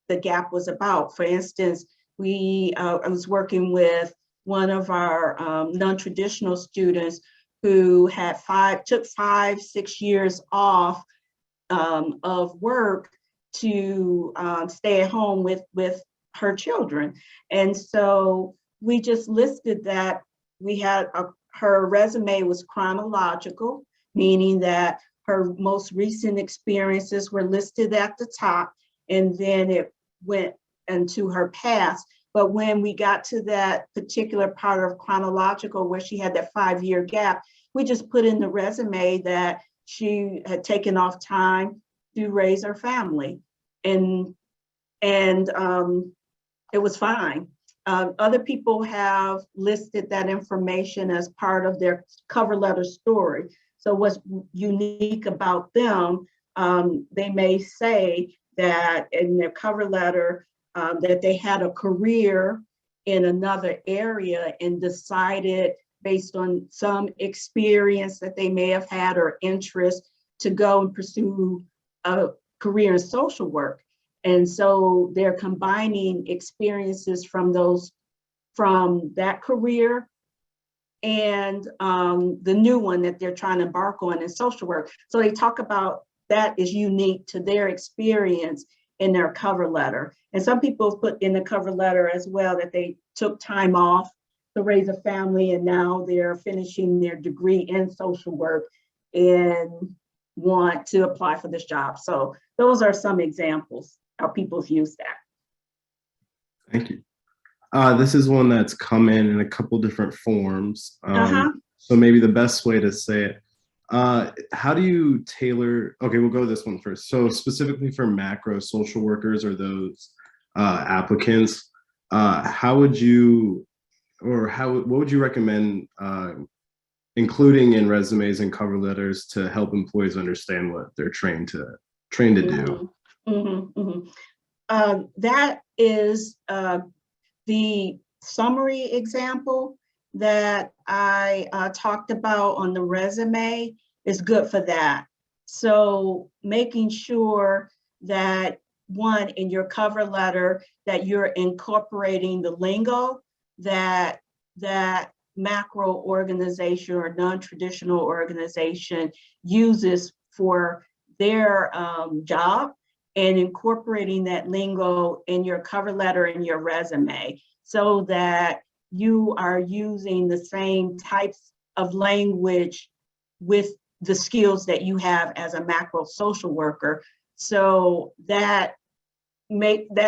the gap was about. For instance, I was working with one of our non-traditional students who had took 5-6 years off of work to stay at home with her children. And so we just listed that we had her resume was chronological, meaning that her most recent experiences were listed at the top, and then went into her past. But when we got to that particular part of chronological where she had that 5-year gap, we just put in the resume that she had taken off time to raise her family. And it was fine. Other people have listed that information as part of their cover letter story. So what's unique about them, they may say that in their cover letter that they had a career in another area and decided based on some experience that they may have had or interest to go and pursue a career in social work. And so they're combining experiences from that career and the new one that they're trying to embark on in social work. So they talk about that is unique to their experience in their cover letter. And some people put in the cover letter as well that they took time off to raise a family and now they're finishing their degree in social work and want to apply for this job. So those are some examples how people use that. Thank you. This is one that's come in a couple different forms. So maybe the best way to say it, how do you tailor, okay, we'll go this one first. So specifically for macro social workers or those applicants, how would you, or what would you recommend including in resumes and cover letters to help employees understand what they're trained to do? That is the summary example that I talked about on the resume is good for that. So making sure that one, in your cover letter, that you're incorporating the lingo that macro organization or non-traditional organization uses for their job, and incorporating that lingo in your cover letter and your resume so that you are using the same types of language with the skills that you have as a macro social worker. So that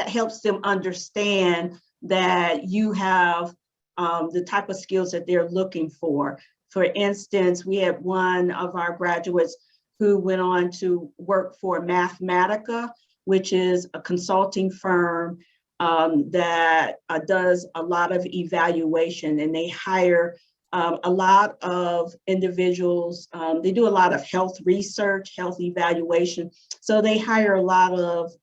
helps them understand that you have the type of skills that they're looking for. For instance, we had one of our graduates who went on to work for Mathematica, which is a consulting firm that does a lot of evaluation, and they hire a lot of individuals. They do a lot of health research, health evaluation. So they hire a lot of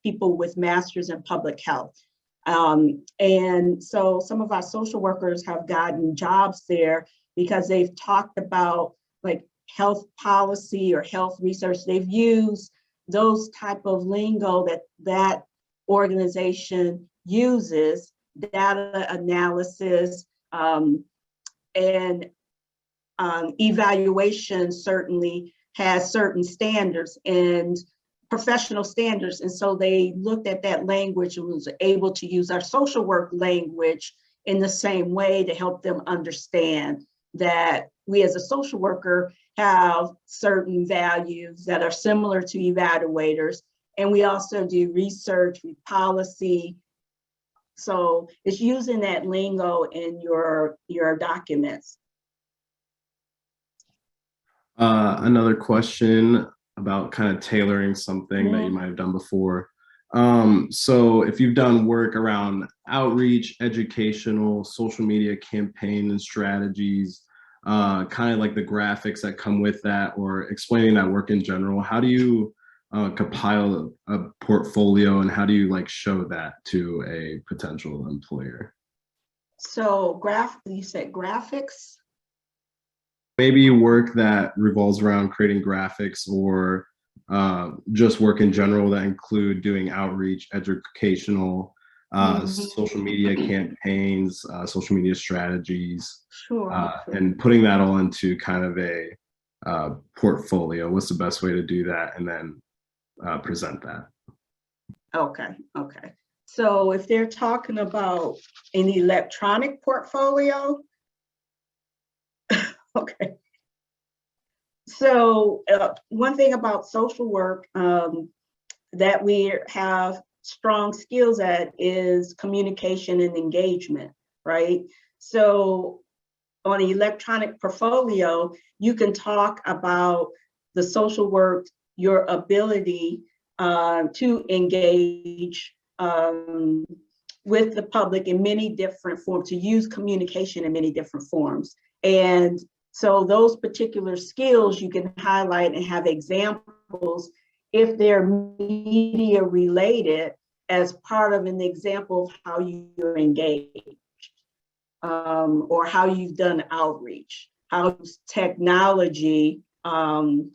people with masters in public health. And so some of our social workers have gotten jobs there because they've talked about like health policy or health research. They've used those type of lingo that organization uses, data analysis, and evaluation certainly has certain standards and professional standards. And so they looked at that language and was able to use our social work language in the same way to help them understand that we as a social worker have certain values that are similar to evaluators. And we also do research, policy. So it's using that lingo in your documents. Another question about kind of tailoring something that you might have done before. So if you've done work around outreach, educational, social media campaign and strategies, kind of like the graphics that come with that, or explaining that work in general, how do you compile a portfolio and how do you like show that to a potential employer? So you said graphics? Maybe work that revolves around creating graphics, or just work in general that include doing outreach, educational, social media campaigns, social media strategies, Sure. and putting that all into kind of a portfolio. What's the best way to do that, and then present that? Okay. So if they're talking about an electronic portfolio, okay. So one thing about social work that we have strong skills at is communication and engagement, right? So on the electronic portfolio, you can talk about the social work, your ability to engage with the public in many different forms, to use communication in many different forms. And so those particular skills you can highlight and have examples if they're media related as part of an example of how you're engaged or how you've done outreach, how technology, and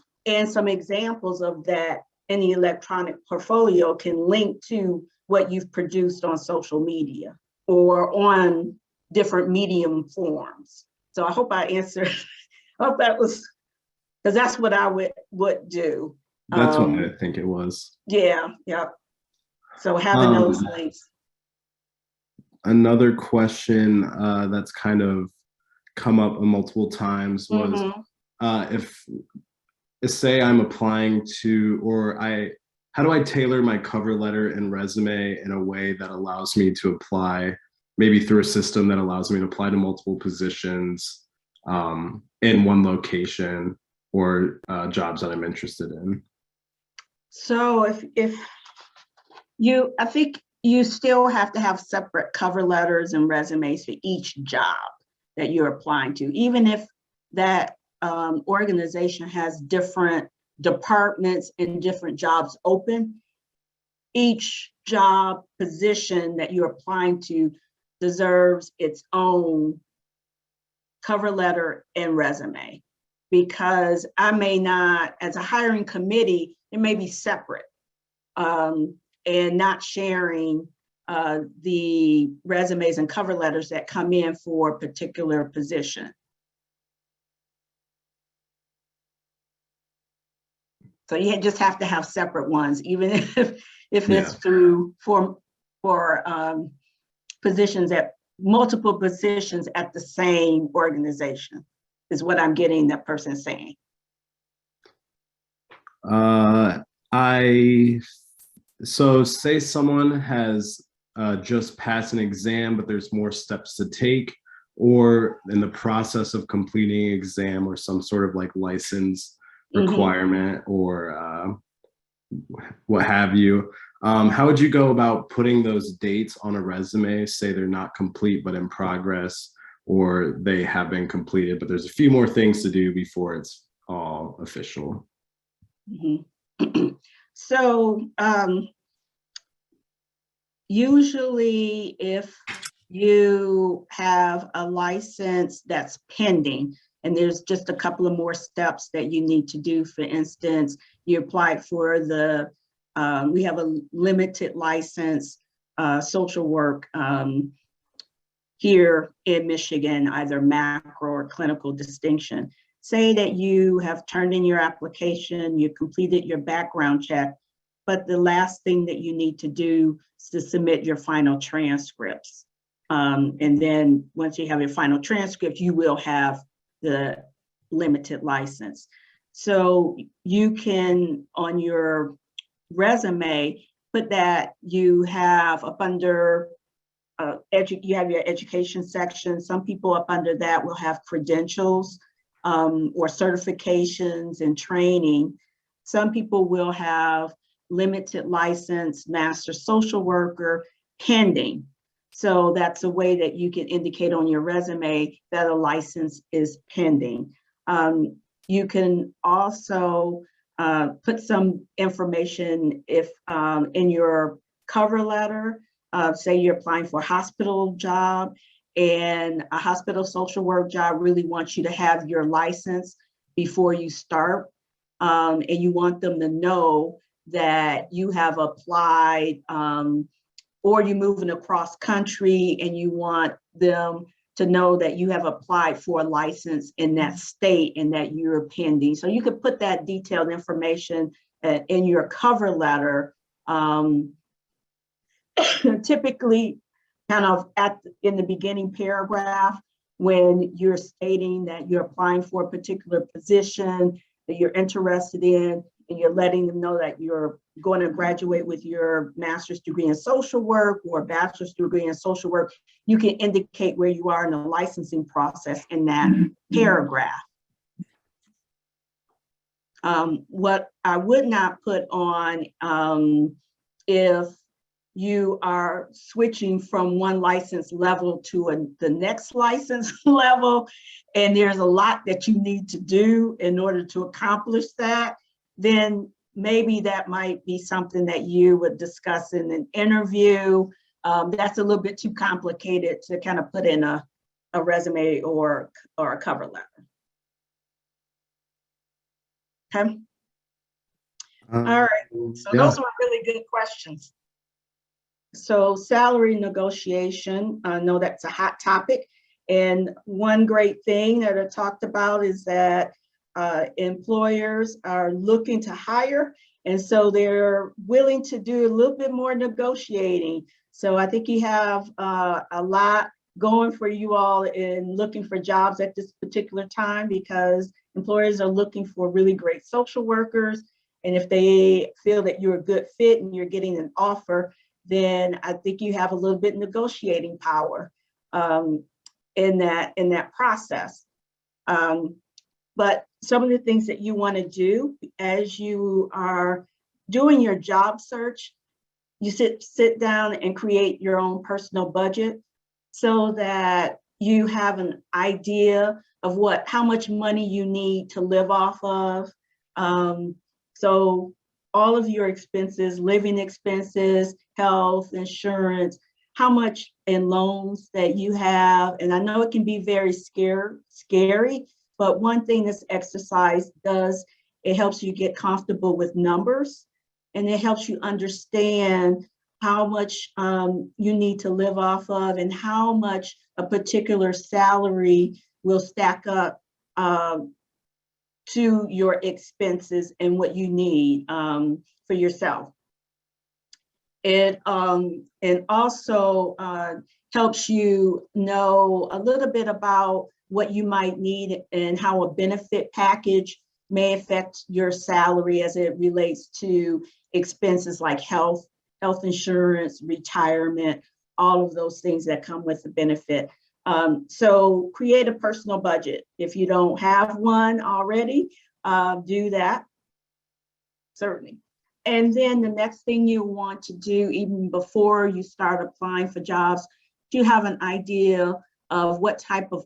some examples of that in the electronic portfolio can link to what you've produced on social media or on different medium forms. So I hope I answered, I hope that was, because that's what I would do. That's what I think it was. Yeah. So having those links. Another question that's kind of come up multiple times was if say I'm applying to, or how do I tailor my cover letter and resume in a way that allows me to apply, maybe through a system that allows me to apply to multiple positions in one location or jobs that I'm interested in? So if you, I think you still have to have separate cover letters and resumes for each job that you're applying to, even if that organization has different departments and different jobs open. Each job position that you're applying to deserves its own cover letter and resume, because I may not, as a hiring committee, it may be separate and not sharing the resumes and cover letters that come in for a particular position. So you just have to have separate ones, even if it's through for positions at multiple positions at the same organization, is what I'm getting that person saying. So say someone has just passed an exam, but there's more steps to take, or in the process of completing an exam or some sort of like license requirement or what have you. How would you go about putting those dates on a resume? Say they're not complete, but in progress, or they have been completed, but there's a few more things to do before it's all official. So usually if you have a license that's pending, and there's just a couple of more steps that you need to do. For instance, you applied for the, we have a limited license social work here in Michigan, either macro or clinical distinction. Say that you have turned in your application, you completed your background check, but the last thing that you need to do is to submit your final transcripts. And then once you have your final transcript, you will have the limited license. So you can, on your resume, put that you have up under, you have your education section. Some people up under that will have credentials or certifications and training. Some people will have limited license, master social worker, pending. So that's a way that you can indicate on your resume that a license is pending. You can also put some information if in your cover letter, say you're applying for a hospital job and a hospital social work job really wants you to have your license before you start. And you want them to know that you have applied or you're moving across country and you want them to know that you have applied for a license in that state and that you're pending. So you could put that detailed information in your cover letter, typically kind of in the beginning paragraph when you're stating that you're applying for a particular position that you're interested in, and you're letting them know that you're going to graduate with your master's degree in social work or bachelor's degree in social work, you can indicate where you are in the licensing process in that paragraph. What I would not put on if you are switching from one license level to the next license level, and there's a lot that you need to do in order to accomplish that, then maybe that might be something that you would discuss in an interview. That's a little bit too complicated to kind of put in a resume or a cover letter. Okay. All right. So those were really good questions. So salary negotiation, I know that's a hot topic. And one great thing that I talked about is that employers are looking to hire. And so they're willing to do a little bit more negotiating. So I think you have a lot going for you all in looking for jobs at this particular time, because employers are looking for really great social workers. And if they feel that you're a good fit and you're getting an offer, then I think you have a little bit of negotiating power in that process. But some of the things that you want to do as you are doing your job search, you sit down and create your own personal budget so that you have an idea of how much money you need to live off of. So all of your expenses, living expenses, health, insurance, how much in loans that you have. And I know it can be very scary, but one thing this exercise does, it helps you get comfortable with numbers, and it helps you understand how much you need to live off of and how much a particular salary will stack up to your expenses and what you need for yourself. It and also helps you know a little bit about what you might need and how a benefit package may affect your salary as it relates to expenses like health insurance, retirement, all of those things that come with the benefit. So create a personal budget. If you don't have one already, do that, certainly. And then the next thing you want to do, even before you start applying for jobs, you have an idea of what type of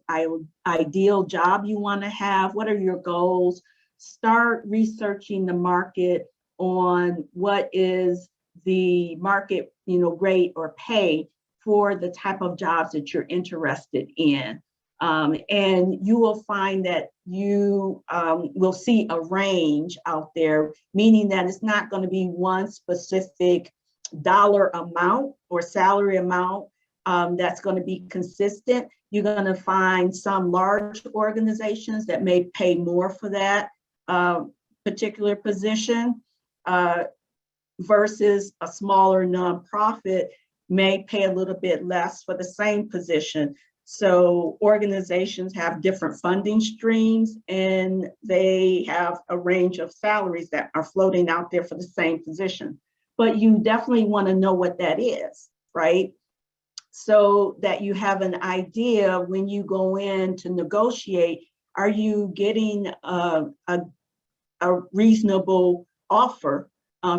ideal job you want to have. What are your goals? Start researching the market on what is the market, rate or pay for the type of jobs that you're interested in. And you will find that you will see a range out there, meaning that it's not going to be one specific dollar amount or salary amount that's going to be consistent. You're going to find some large organizations that may pay more for that particular position versus a smaller nonprofit may pay a little bit less for the same position. So organizations have different funding streams, and they have a range of salaries that are floating out there for the same position. But you definitely want to know what that is, right? So that you have an idea when you go in to negotiate, are you getting a reasonable offer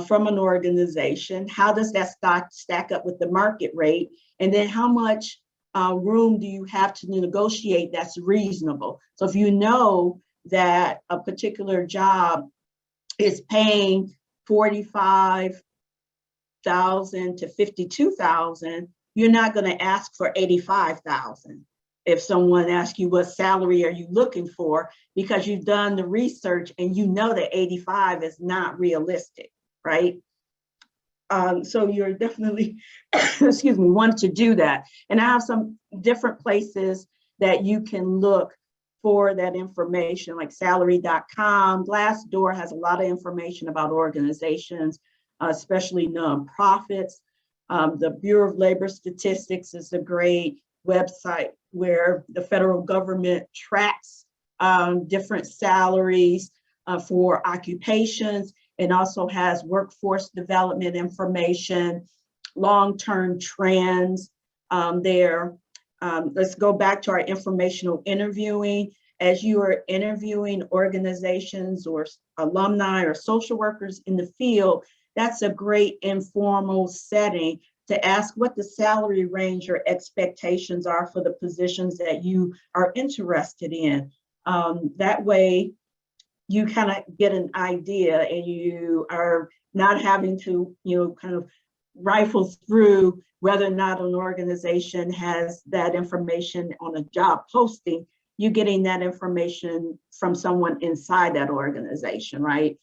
from an organization? How does that stack up with the market rate? And then how much room do you have to negotiate that's reasonable? So if you know that a particular job is paying $45,000 to $52,000, you're not going to ask for $85,000 if someone asks you what salary are you looking for, because you've done the research and you know that 85 is not realistic, right? So you're definitely, excuse me, want to do that. And I have some different places that you can look for that information, like salary.com. Glassdoor has a lot of information about organizations, especially nonprofits. The Bureau of Labor Statistics is a great website where the federal government tracks different salaries for occupations. It also has workforce development information, long-term trends there. Let's go back to our informational interviewing. As you are interviewing organizations or alumni or social workers in the field, that's a great informal setting to ask what the salary range or expectations are for the positions that you are interested in. That way, you kind of get an idea and you are not having to, kind of rifle through whether or not an organization has that information on a job posting. You're getting that information from someone inside that organization, right?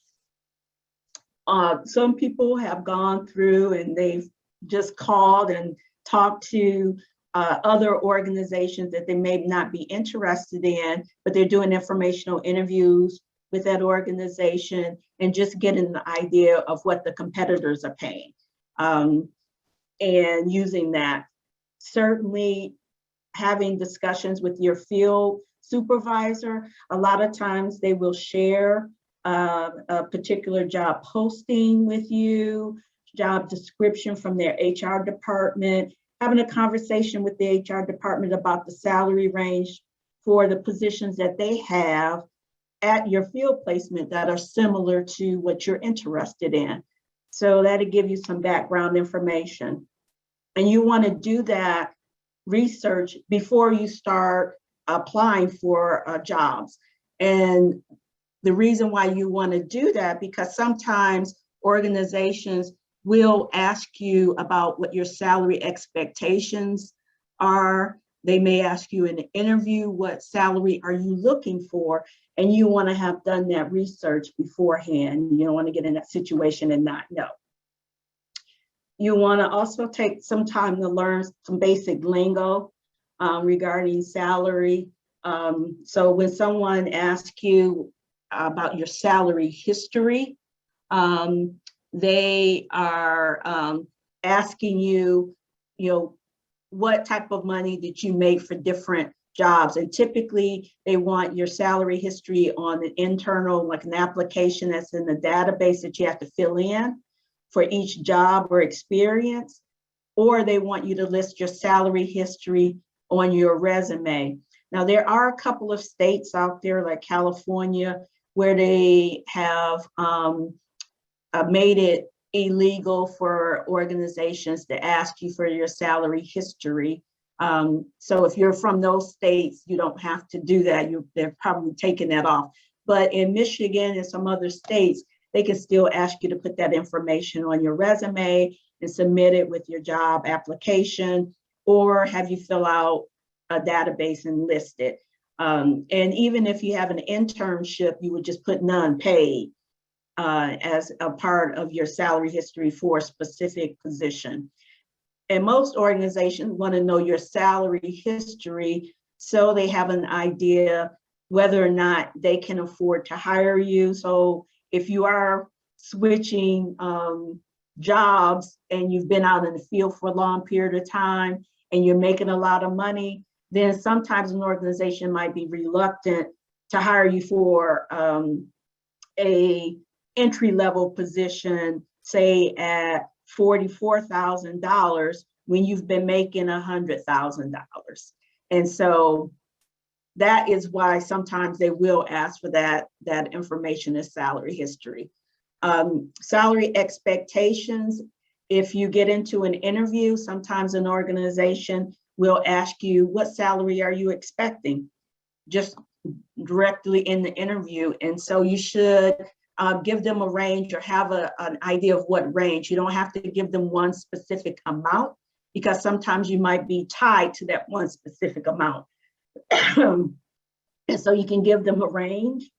Some people have gone through and they've just called and talked to other organizations that they may not be interested in, but they're doing informational interviews with that organization and just getting the idea of what the competitors are paying and using that. Certainly having discussions with your field supervisor. A lot of times they will share a particular job posting with you, job description from their HR department, having a conversation with the HR department about the salary range for the positions that they have at your field placement that are similar to what you're interested in. So that'll give you some background information. And you want to do that research before you start applying for jobs. And the reason why you want to do that, because sometimes organizations will ask you about what your salary expectations are. They may ask you in an interview, what salary are you looking for? And you want to have done that research beforehand. You don't want to get in that situation and not know. You want to also take some time to learn some basic lingo regarding salary. So when someone asks you about your salary history, they are asking you, what type of money did you make for different jobs? And typically they want your salary history on an internal, like an application that's in the database that you have to fill in for each job or experience, or they want you to list your salary history on your resume. Now, there are a couple of states out there like California where they have made it illegal for organizations to ask you for your salary history. So if you're from those states, you don't have to do that. They're probably taking that off. But in Michigan and some other states, they can still ask you to put that information on your resume and submit it with your job application, or have you fill out a database and list it. And even if you have an internship, you would just put none paid as a part of your salary history for a specific position. And most organizations want to know your salary history so they have an idea whether or not they can afford to hire you. So if you are switching jobs and you've been out in the field for a long period of time and you're making a lot of money, then sometimes an organization might be reluctant to hire you for a entry-level position, say at $44,000 when you've been making $100,000. And so that is why sometimes they will ask for that information as salary history. Salary expectations, if you get into an interview, sometimes an organization will ask you, what salary are you expecting? Just directly in the interview. And so you should give them a range or have an idea of what range. You don't have to give them one specific amount because sometimes you might be tied to that one specific amount. And so you can give them a range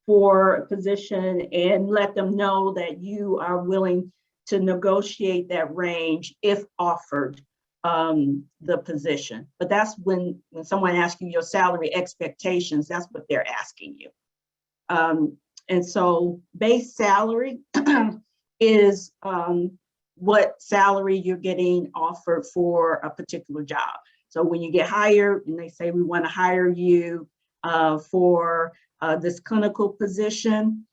for a position and let them know that you are willing to negotiate that range if offered the position. But that's when someone asks you your salary expectations, that's what they're asking you. And so base salary is what salary you're getting offered for a particular job. So when you get hired and they say, we want to hire you for this clinical position,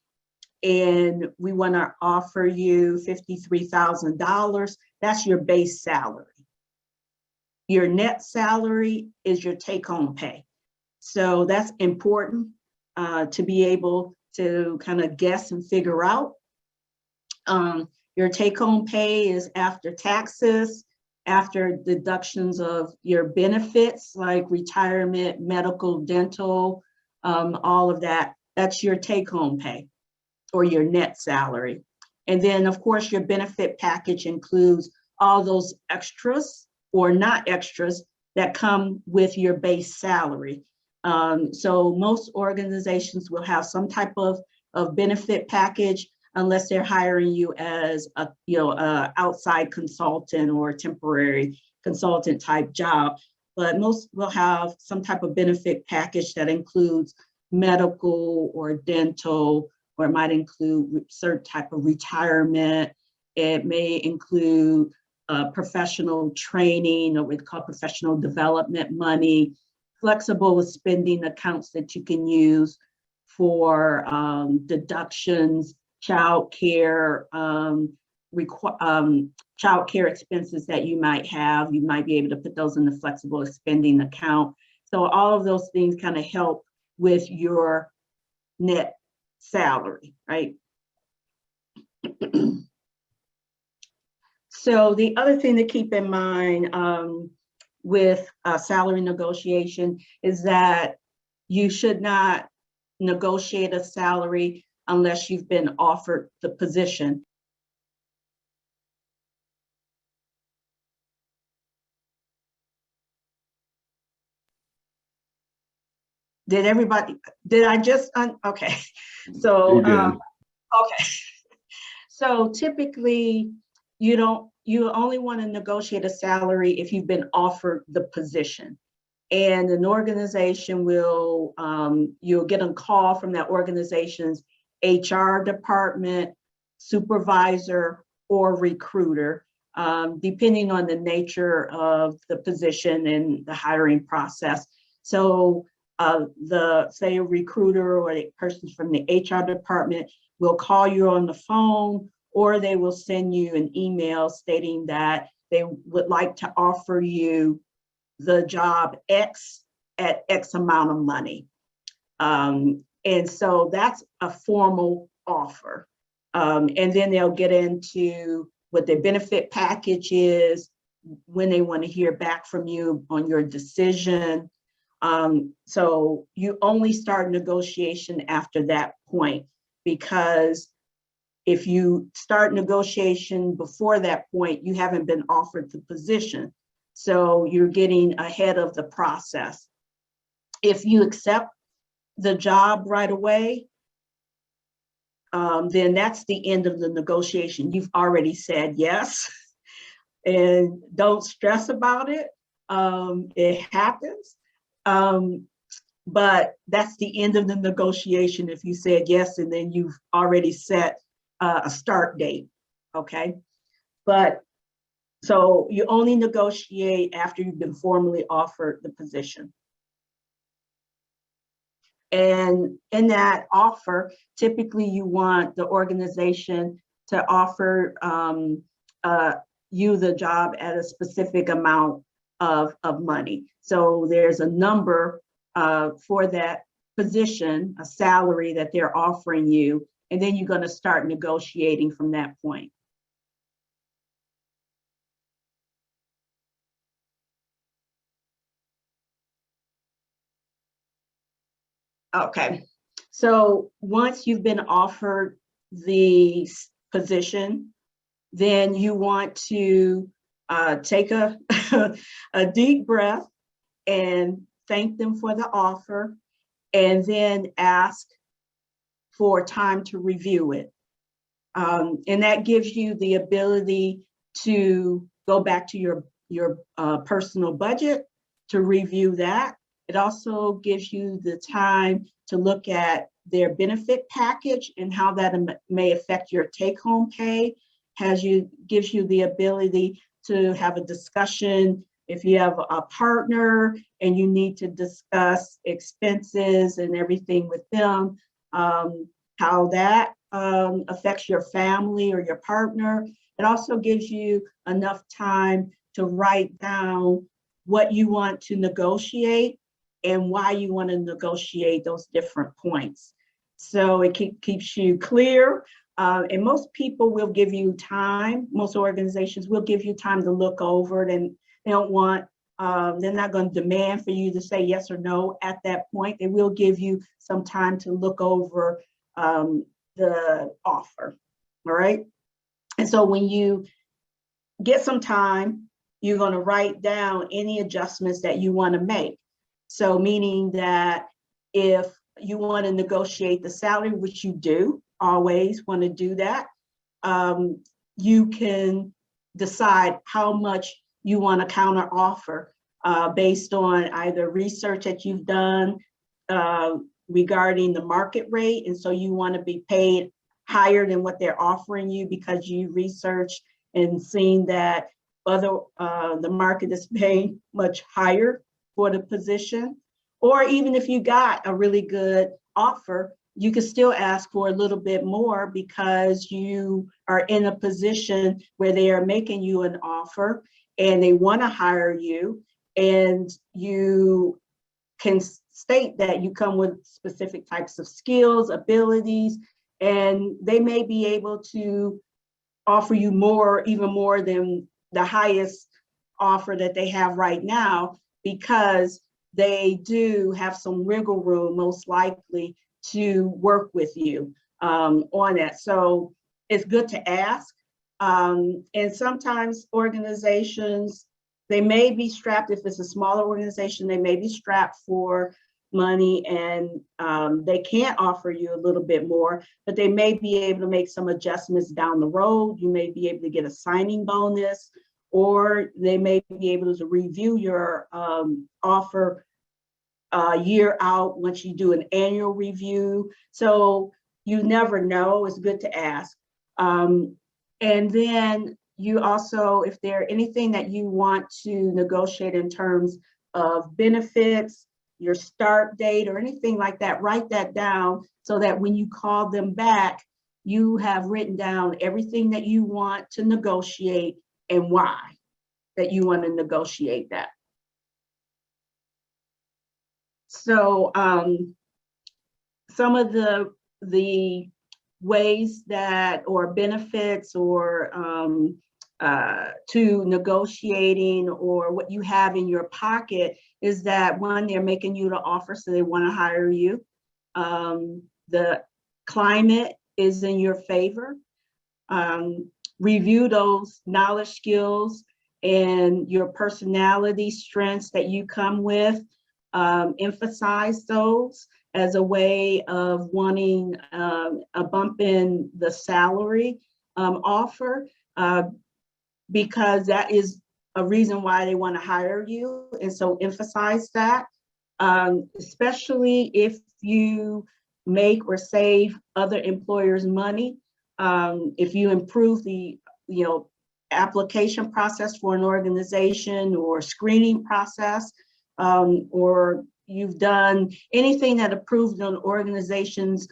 and we want to offer you $53,000. That's your base salary. Your net salary is your take-home pay. So that's important to be able to kind of guess and figure out. Your take-home pay is after taxes, after deductions of your benefits like retirement, medical, dental, all of that. That's your take-home pay or your net salary. And then, of course, your benefit package includes all those extras or not extras that come with your base salary. So most organizations will have some type of benefit package unless they're hiring you as a outside consultant or a temporary consultant type job. But most will have some type of benefit package that includes medical or dental, or it might include certain type of retirement. It may include professional training, or what we call professional development money, flexible spending accounts that you can use for deductions, child care expenses that you might have. You might be able to put those in the flexible spending account. So all of those things kind of help with your net salary, right? So the other thing to keep in mind with salary negotiation is that you should not negotiate a salary unless you've been offered the position. Did I just, okay. So, okay. So typically you only want to negotiate a salary if you've been offered the position. And an organization will, you'll get a call from that organization's HR department, supervisor, or recruiter, depending on the nature of the position and the hiring process. So say a recruiter or a person from the HR department will call you on the phone, or they will send you an email stating that they would like to offer you the job X at X amount of money. And so that's a formal offer. And then they'll get into what their benefit package is, when they want to hear back from you on your decision. So you only start negotiation after that point, because if you start negotiation before that point, you haven't been offered the position. So you're getting ahead of the process. If you accept the job right away, then that's the end of the negotiation. You've already said yes, and don't stress about it. It happens. But that's the end of the negotiation if you said yes, and then you've already set a start date, okay? But so you only negotiate after you've been formally offered the position. And in that offer, typically you want the organization to offer you the job at a specific amount of money. So there's a number for that position, a salary that they're offering you, and then you're going to start negotiating from that point. Okay, so once you've been offered the position, then you want to take a deep breath and thank them for the offer, and then ask for time to review it. And that gives you the ability to go back to your personal budget to review that. It also gives you the time to look at their benefit package and how that may affect your take-home pay. Gives you the ability to have a discussion if you have a partner and you need to discuss expenses and everything with them, how that affects your family or your partner. It also gives you enough time to write down what you want to negotiate and why you want to negotiate those different points. So it keeps you clear. And most people will give you time. Most organizations will give you time to look over it, and they don't want, they're not going to demand for you to say yes or no at that point. They will give you some time to look over the offer, all right? And so when you get some time, you're going to write down any adjustments that you want to make. So meaning that if you want to negotiate the salary, which you do always want to do that, you can decide how much you want to counter offer based on either research that you've done regarding the market rate. And so you want to be paid higher than what they're offering you because you researched and seen that the market is paying much higher for the position. Or even if you got a really good offer, you can still ask for a little bit more because you are in a position where they are making you an offer and they want to hire you, and you can state that you come with specific types of skills, abilities, and they may be able to offer you more, even more than the highest offer that they have right now, because they do have some wiggle room, most likely, to work with you on that. So it's good to ask. And sometimes organizations, they may be strapped, if it's a smaller organization, they may be strapped for money and they can't offer you a little bit more, but they may be able to make some adjustments down the road. You may be able to get a signing bonus, or they may be able to review your offer a year out once you do an annual review. So you never know, it's good to ask. And then you also, if there anything that you want to negotiate in terms of benefits, your start date, or anything like that, write that down so that when you call them back, you have written down everything that you want to negotiate and why that you want to negotiate that. So some of the ways that, or benefits, or to negotiating, or what you have in your pocket, is that one, they're making you the offer, so they want to hire you. The climate is in your favor. Review those knowledge, skills, and your personality strengths that you come with. Emphasize those as a way of wanting a bump in the salary offer, because that is a reason why they want to hire you. And so emphasize that, especially if you make or save other employers money. If you improve the application process for an organization, or screening process, or you've done anything that improves an organization's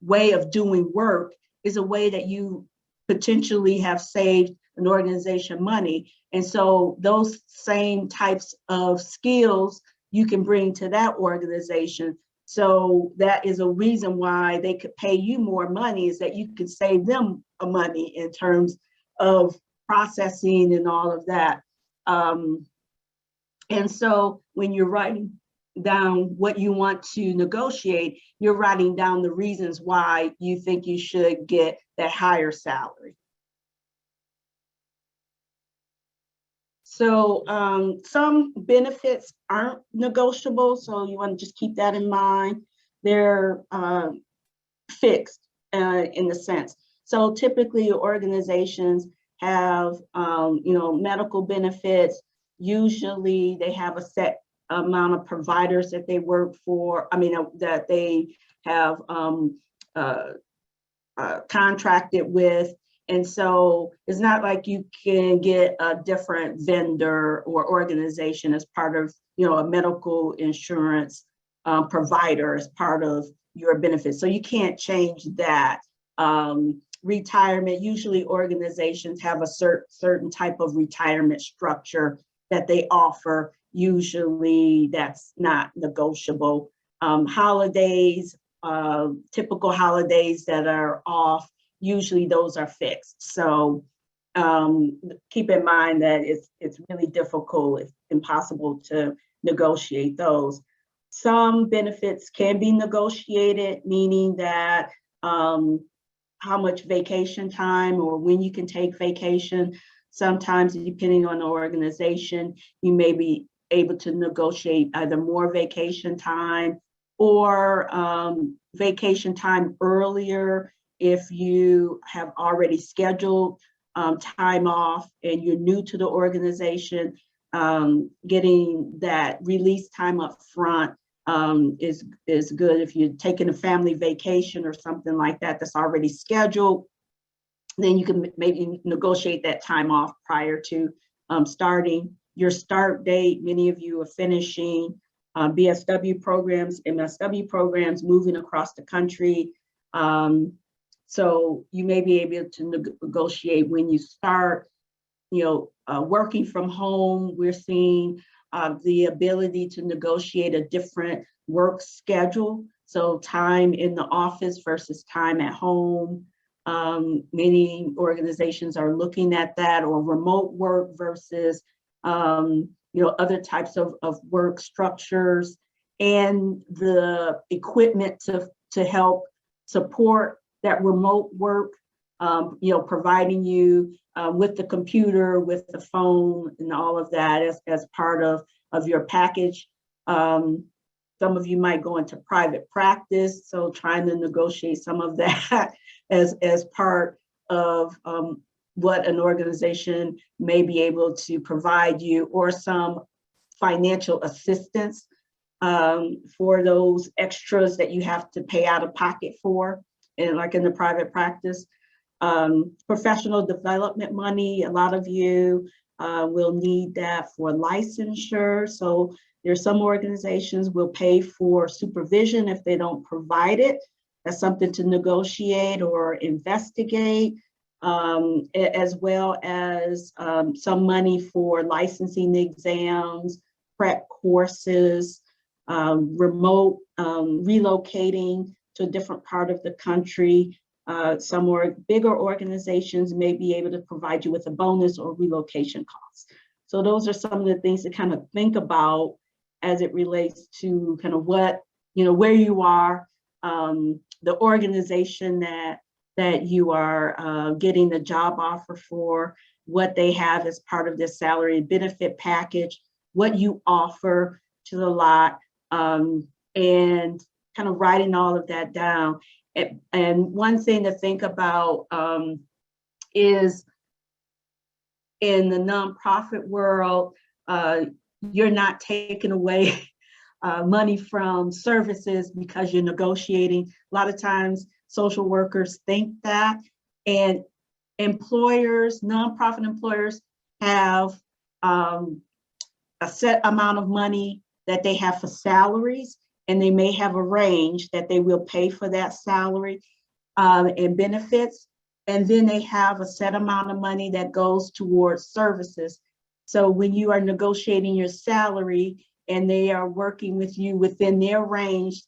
way of doing work, is a way that you potentially have saved an organization money. And so those same types of skills you can bring to that organization. So that is a reason why they could pay you more money, is that you could save them money in terms of processing and all of that. And so when you're writing down what you want to negotiate, you're writing down the reasons why you think you should get that higher salary. So some benefits aren't negotiable, so you want to just keep that in mind. They're fixed in the sense. So typically organizations have medical benefits. Usually they have a set amount of providers that they work for, that they have contracted with. And so it's not like you can get a different vendor or organization as part of, a medical insurance provider as part of your benefits. So you can't change that. retirement. Usually organizations have a certain type of retirement structure that they offer. Usually that's not negotiable. Holidays, typical holidays that are off, usually those are fixed. So keep in mind that it's really difficult, if impossible, to negotiate those. Some benefits can be negotiated, meaning that how much vacation time or when you can take vacation. Sometimes, depending on the organization, you may be able to negotiate either more vacation time or vacation time earlier if you have already scheduled time off and you're new to the organization. Getting that release time up front is good. If you're taking a family vacation or something like that that's already scheduled, then you can maybe negotiate that time off prior to starting. Your start date, many of you are finishing BSW programs, MSW programs, moving across the country. So you may be able to negotiate when you start. Working from home, we're seeing the ability to negotiate a different work schedule. So time in the office versus time at home. Many organizations are looking at that, or remote work versus other types of work structures, and the equipment to help support that remote work, providing you with the computer, with the phone, and all of that as part of your package. Some of you might go into private practice, so trying to negotiate some of that as part of what an organization may be able to provide you, or some financial assistance for those extras that you have to pay out of pocket for, and like in the private practice. Professional development money, a lot of you will need that for licensure. So there's some organizations will pay for supervision if they don't provide it. That's something to negotiate or investigate, as well as some money for licensing exams, prep courses, remote relocating to a different part of the country. Some more bigger organizations may be able to provide you with a bonus or relocation costs. So those are some of the things to kind of think about as it relates to kind of what, where you are, the organization that you are getting the job offer for, what they have as part of their salary and benefit package, what you offer to the lot, and kind of writing all of that down. And one thing to think about is, in the nonprofit world, you're not taking away money from services because you're negotiating. A lot of times social workers think that, and employers, nonprofit employers, have a set amount of money that they have for salaries, and they may have a range that they will pay for that salary and benefits. And then they have a set amount of money that goes towards services. So when you are negotiating your salary and they are working with you within their range,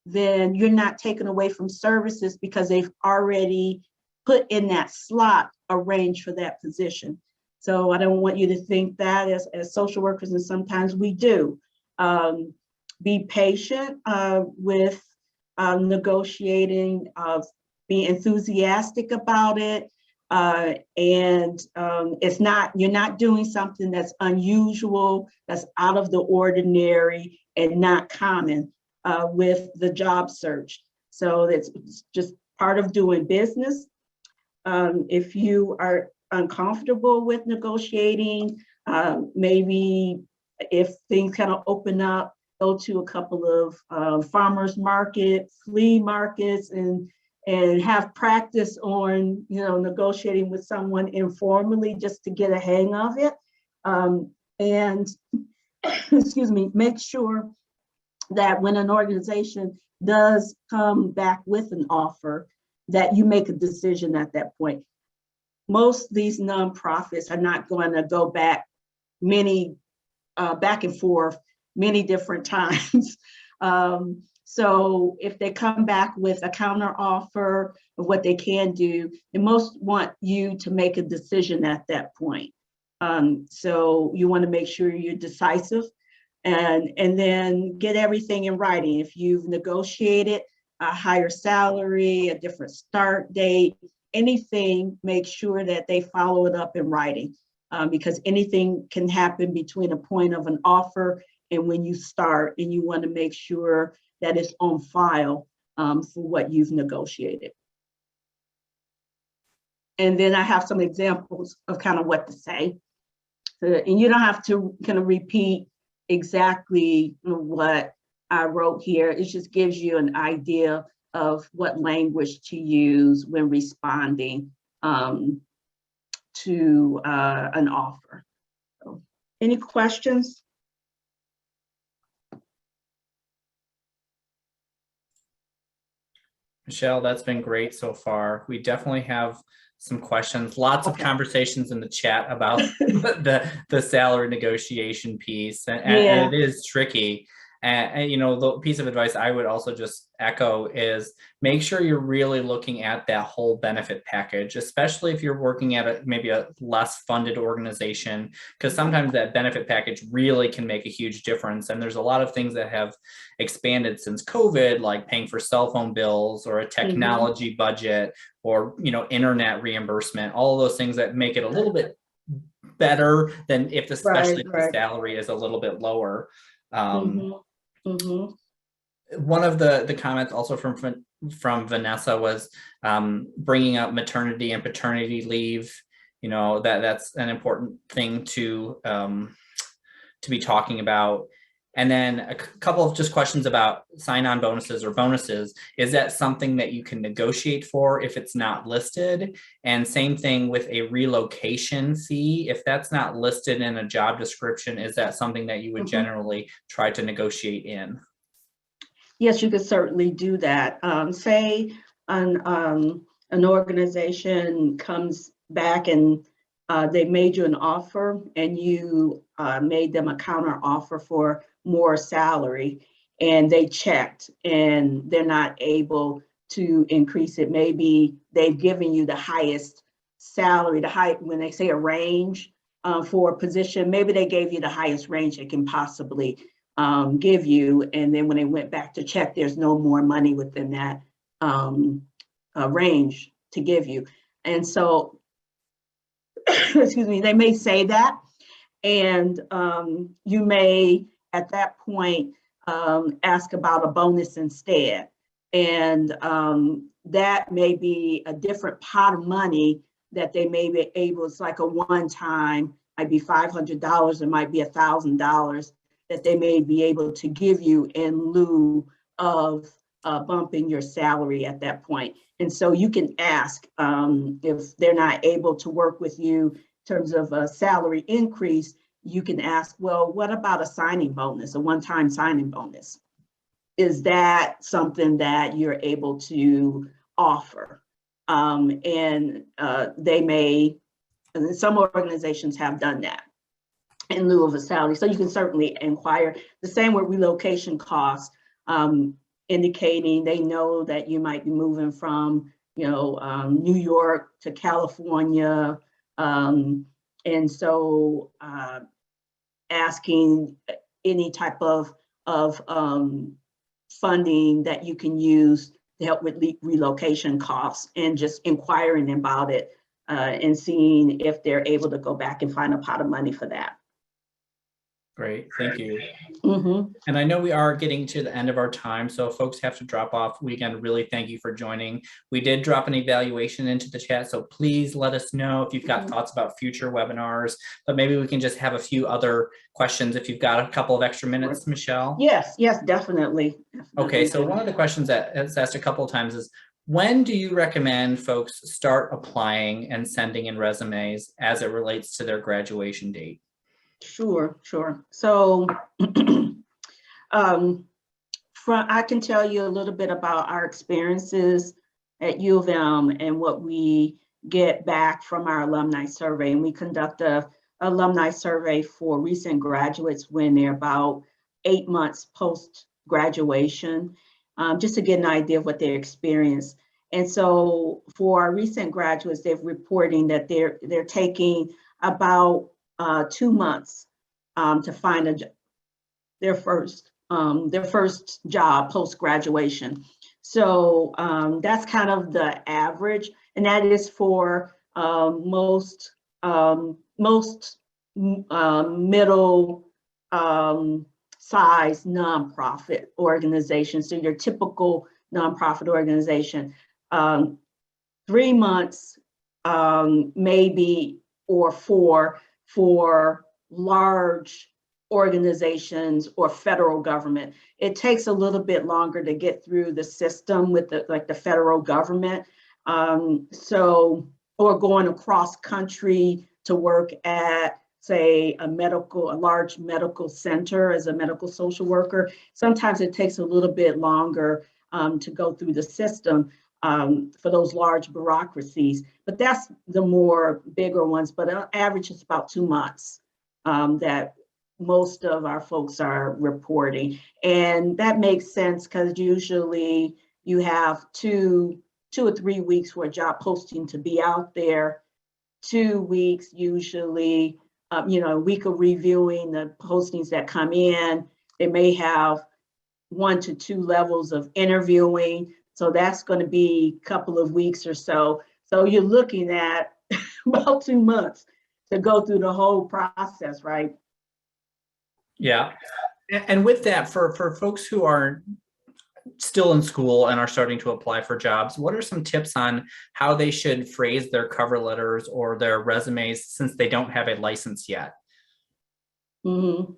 then you're not taken away from services because they've already put in that slot a range for that position. So I don't want you to think that as social workers, and sometimes we do. Be patient with negotiating, be enthusiastic about it, and you're not doing something that's unusual, that's out of the ordinary and not common with the job search. So it's just part of doing business. If you are uncomfortable with negotiating, maybe if things kind of open up, go to a couple of farmers market, flea markets, and have practice on, negotiating with someone informally just to get a hang of it. And excuse me, make sure that when an organization does come back with an offer, that you make a decision at that point. Most of these nonprofits are not going to go back back and forth many different times. So if they come back with a counter offer of what they can do, they most want you to make a decision at that point. So you want to make sure you're decisive and then get everything in writing. If you've negotiated a higher salary, a different start date, anything, make sure that they follow it up in writing, because anything can happen between a point of an offer and when you start, and you want to make sure that it's on file for what you've negotiated. And then I have some examples of kind of what to say. And you don't have to kind of repeat exactly what I wrote here. It just gives you an idea of what language to use when responding to an offer. So, any questions? Michelle, that's been great so far. We definitely have some questions, lots of conversations in the chat about the salary negotiation piece, and it is tricky. And, you know, the piece of advice I would also just echo is make sure you're really looking at that whole benefit package, especially if you're working at maybe a less funded organization, because sometimes that benefit package really can make a huge difference. And there's a lot of things that have expanded since COVID, like paying for cell phone bills or a technology budget, or, you know, internet reimbursement, all of those things that make it a little bit better than if especially if the salary is a little bit lower. One of the comments also from Vanessa was bringing up maternity and paternity leave. You know, that's an important thing to be talking about. And then a couple of just questions about sign-on bonuses or bonuses. Is that something that you can negotiate for if it's not listed? And same thing with a relocation fee. If that's not listed in a job description, is that something that you would generally try to negotiate in? Yes, you could certainly do that. Say an organization comes back and they made you an offer and you made them a counter offer for more salary, and they checked and they're not able to increase it. Maybe they've given you the highest salary, when they say a range for a position, maybe they gave you the highest range they can possibly give you. And then when they went back to check, there's no more money within that range to give you. And so, excuse me, they may say that, and you may at that point ask about a bonus instead. And that may be a different pot of money that they may be able, it's like a one-time, might be $500, it might be $1,000 that they may be able to give you in lieu of bumping your salary at that point. And so you can ask if they're not able to work with you in terms of a salary increase, you can ask, well, what about a signing bonus, a one-time signing bonus? Is that something that you're able to offer? They may, and some organizations have done that in lieu of a salary. So you can certainly inquire. The same with relocation costs, indicating they know that you might be moving from, New York to California. And so asking any type of funding that you can use to help with relocation costs, and just inquiring about it and seeing if they're able to go back and find a pot of money for that. Great, thank you. And I know we are getting to the end of our time, so folks have to drop off. We again really thank you for joining. We did drop an evaluation into the chat, so please let us know if you've got thoughts about future webinars, but maybe we can just have a few other questions if you've got a couple of extra minutes, Michelle. Yes, definitely. Okay, so one of the questions that is asked a couple of times is, when do you recommend folks start applying and sending in resumes as it relates to their graduation date? Sure. So I can tell you a little bit about our experiences at U of M and what we get back from our alumni survey. And we conduct a alumni survey for recent graduates when they're about 8 months post graduation, just to get an idea of what their experience. And so for our recent graduates, they're reporting that they're taking about 2 months to find their first job post graduation. So that's kind of the average, and that is for most middle size nonprofit organizations. So your typical nonprofit organization, 3 months maybe, or 4 for large organizations or federal government. It takes a little bit longer to get through the system with the federal government. Or going across country to work at, say, a large medical center as a medical social worker. Sometimes it takes a little bit longer to go through the system for those large bureaucracies, but that's the more bigger ones. But on average, it's about 2 months that most of our folks are reporting. And that makes sense because usually you have two or 3 weeks for a job posting to be out there, 2 weeks usually, a week of reviewing the postings that come in. They may have 1 to 2 levels of interviewing. So that's going to be a couple of weeks or so. So you're looking at about 2 months to go through the whole process, right? Yeah. And with that, for folks who are still in school and are starting to apply for jobs, what are some tips on how they should phrase their cover letters or their resumes since they don't have a license yet? So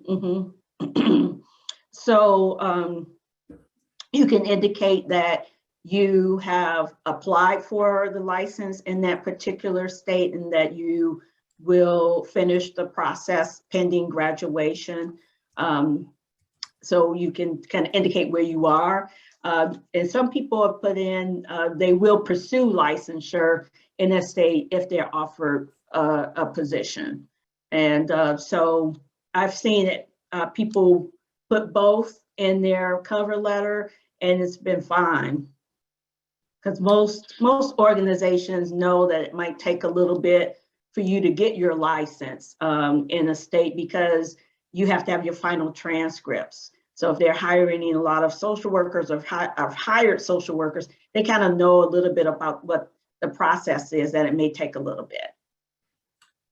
you can indicate that you have applied for the license in that particular state and that you will finish the process pending graduation. So you can kind of indicate where you are. And some people have put in, they will pursue licensure in a state if they're offered a position. And so I've seen it, people put both in their cover letter and it's been fine. Because most organizations know that it might take a little bit for you to get your license in a state because you have to have your final transcripts. So if they're hiring a lot of social workers or have hired social workers, they kind of know a little bit about what the process is, that it may take a little bit.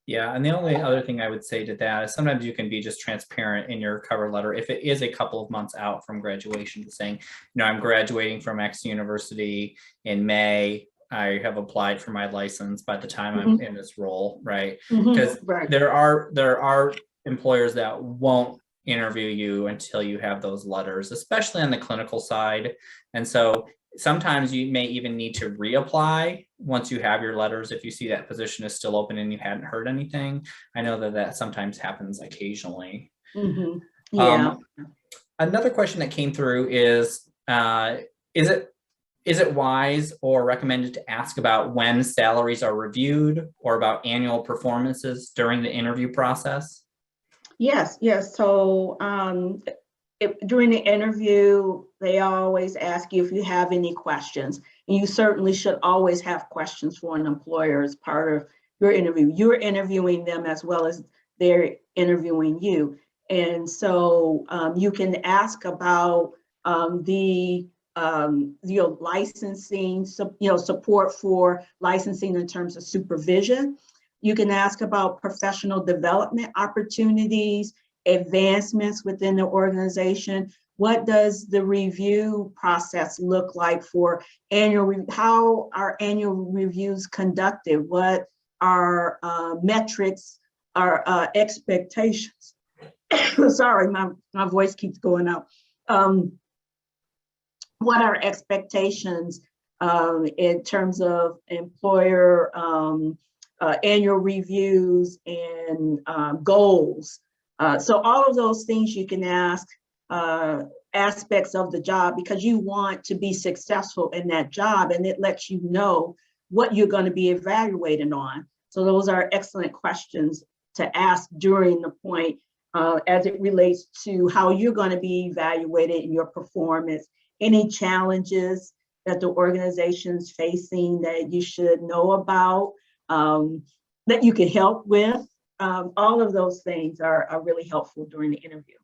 Yeah, and the only other thing I would say to that is sometimes you can be just transparent in your cover letter. If it is a couple of months out from graduation, saying, I'm graduating from X university in May, I have applied for my license by the time I'm in this role, right? Because there are employers that won't interview you until you have those letters, especially on the clinical side. And so sometimes you may even need to reapply once you have your letters if you see that position is still open and you hadn't heard anything. I know that sometimes happens occasionally. Yeah. Another question that came through is it wise or recommended to ask about when salaries are reviewed or about annual performances during the interview process? Yes. So during the interview, they always ask you if you have any questions. And you certainly should always have questions for an employer as part of your interview. You're interviewing them as well as they're interviewing you. And so you can ask about the licensing, support for licensing in terms of supervision. You can ask about professional development opportunities, advancements within the organization. What does the review process look like for how are annual reviews conducted? What are metrics, are expectations? Sorry, my voice keeps going out. What are expectations in terms of employer annual reviews and goals? So all of those things you can ask aspects of the job, because you want to be successful in that job, and it lets you know what you're going to be evaluated on. So those are excellent questions to ask during the point as it relates to how you're going to be evaluated in your performance, any challenges that the organization's facing that you should know about, that you can help with. All of those things are really helpful during the interview.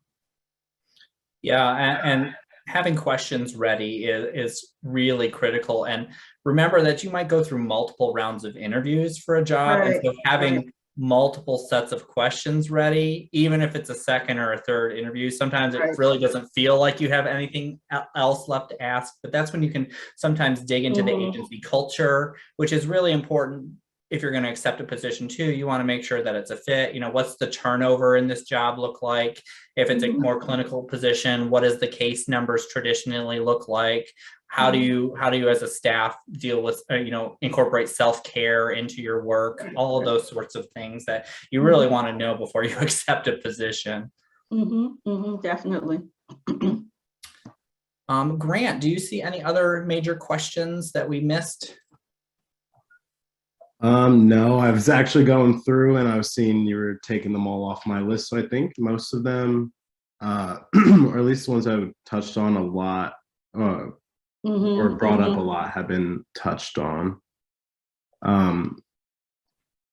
Yeah, and having questions ready is really critical. And remember that you might go through multiple rounds of interviews for a job. Right, and so having multiple sets of questions ready, even if it's a second or a third interview, sometimes it really doesn't feel like you have anything else left to ask. But that's when you can sometimes dig into the agency culture, which is really important. If you're going to accept a position too, you want to make sure that it's a fit. You know, what's the turnover in this job look like? If it's a more clinical position, what does the case numbers traditionally look like? How do you as a staff deal with, incorporate self-care into your work? All of those sorts of things that you really want to know before you accept a position. Definitely. Grant, do you see any other major questions that we missed? No, I was actually going through and I was seeing you were taking them all off my list. So I think most of them, or at least the ones I've touched on a lot, or brought up a lot, have been touched on.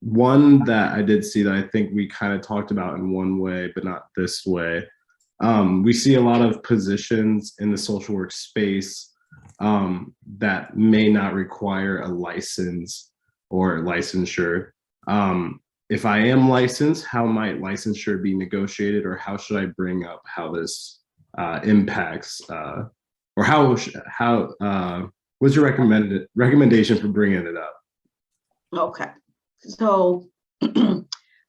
One that I did see that I think we kind of talked about in one way, but not this way. We see a lot of positions in the social work space that may not require a license or licensure. If I am licensed, how might licensure be negotiated, or how should I bring up how this impacts, or how what's your recommendation for bringing it up? Okay, so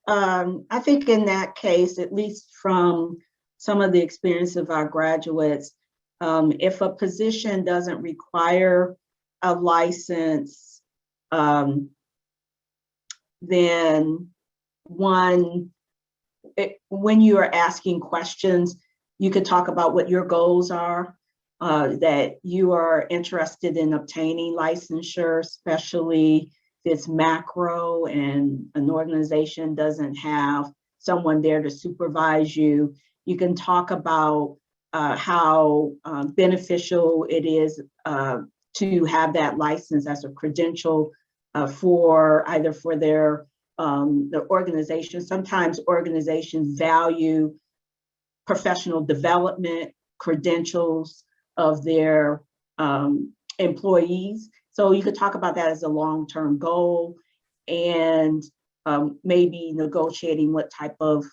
I think in that case, at least from some of the experience of our graduates, if a position doesn't require a license, then when you are asking questions, you could talk about what your goals are, that you are interested in obtaining licensure, especially if it's macro and an organization doesn't have someone there to supervise you. You can talk about how beneficial it is to have that license as a credential for either for their organization. Sometimes organizations value professional development credentials of their employees. So you could talk about that as a long-term goal, and maybe negotiating what type of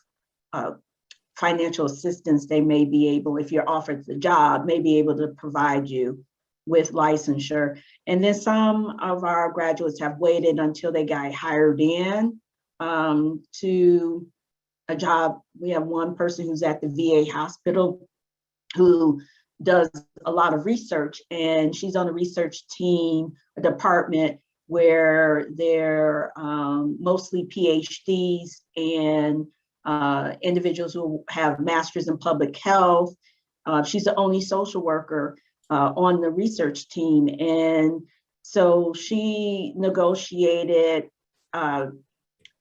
financial assistance they may be able, if you're offered the job, may be able to provide you with licensure. And then some of our graduates have waited until they got hired in to a job. We have one person who's at the VA hospital who does a lot of research, and she's on a research team, a department where they're mostly PhDs and individuals who have masters in public health. She's the only social worker on the research team. And so she negotiated,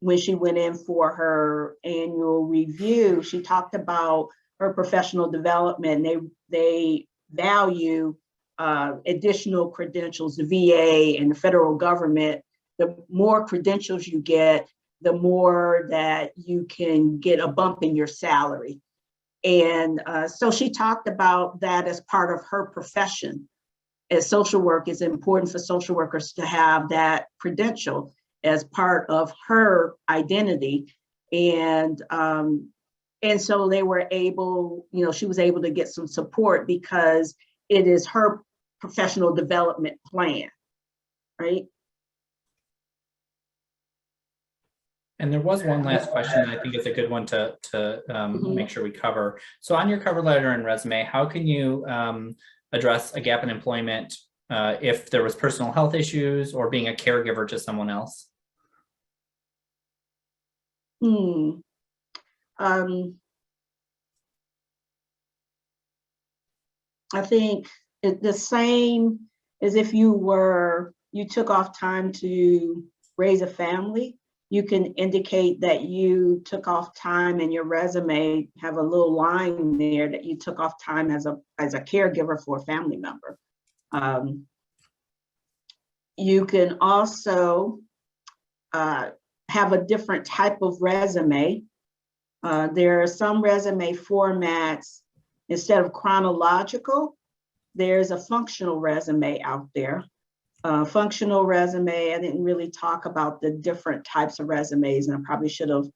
when she went in for her annual review, she talked about her professional development. They value additional credentials. The VA and the federal government, the more credentials you get, the more that you can get a bump in your salary. And so she talked about that as part of her profession. As social work, it's important for social workers to have that credential as part of her identity. And so they were able, she was able to get some support because it is her professional development plan, right? And there was one last question that I think is a good one to make sure we cover. So on your cover letter and resume, how can you address a gap in employment if there was personal health issues or being a caregiver to someone else? I think the same as if you took off time to raise a family. You can indicate that you took off time in your resume, have a little line there that you took off time as a caregiver for a family member. You can also have a different type of resume. There are some resume formats, instead of chronological, there's a functional resume out there. Functional resume, I didn't really talk about the different types of resumes, and I probably should have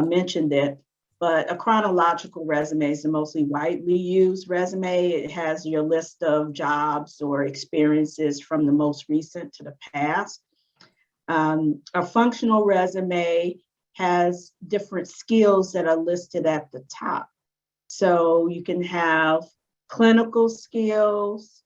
mentioned it, but a chronological resume is the mostly widely used resume. It has your list of jobs or experiences from the most recent to the past. A functional resume has different skills that are listed at the top. So you can have clinical skills,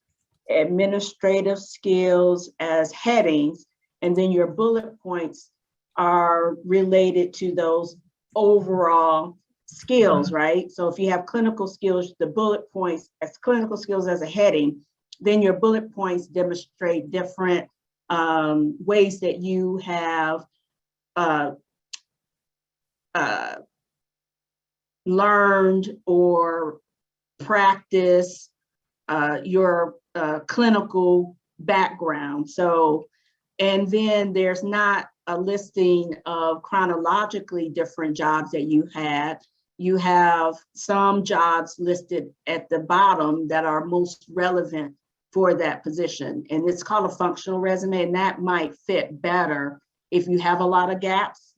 administrative skills as headings, and then your bullet points are related to those overall skills, right? So if you have clinical skills, the bullet points as clinical skills as a heading, then your bullet points demonstrate different ways that you have learned or practiced your clinical background. So, and then there's not a listing of chronologically different jobs that you had. You have some jobs listed at the bottom that are most relevant for that position. And it's called a functional resume, and that might fit better if you have a lot of gaps,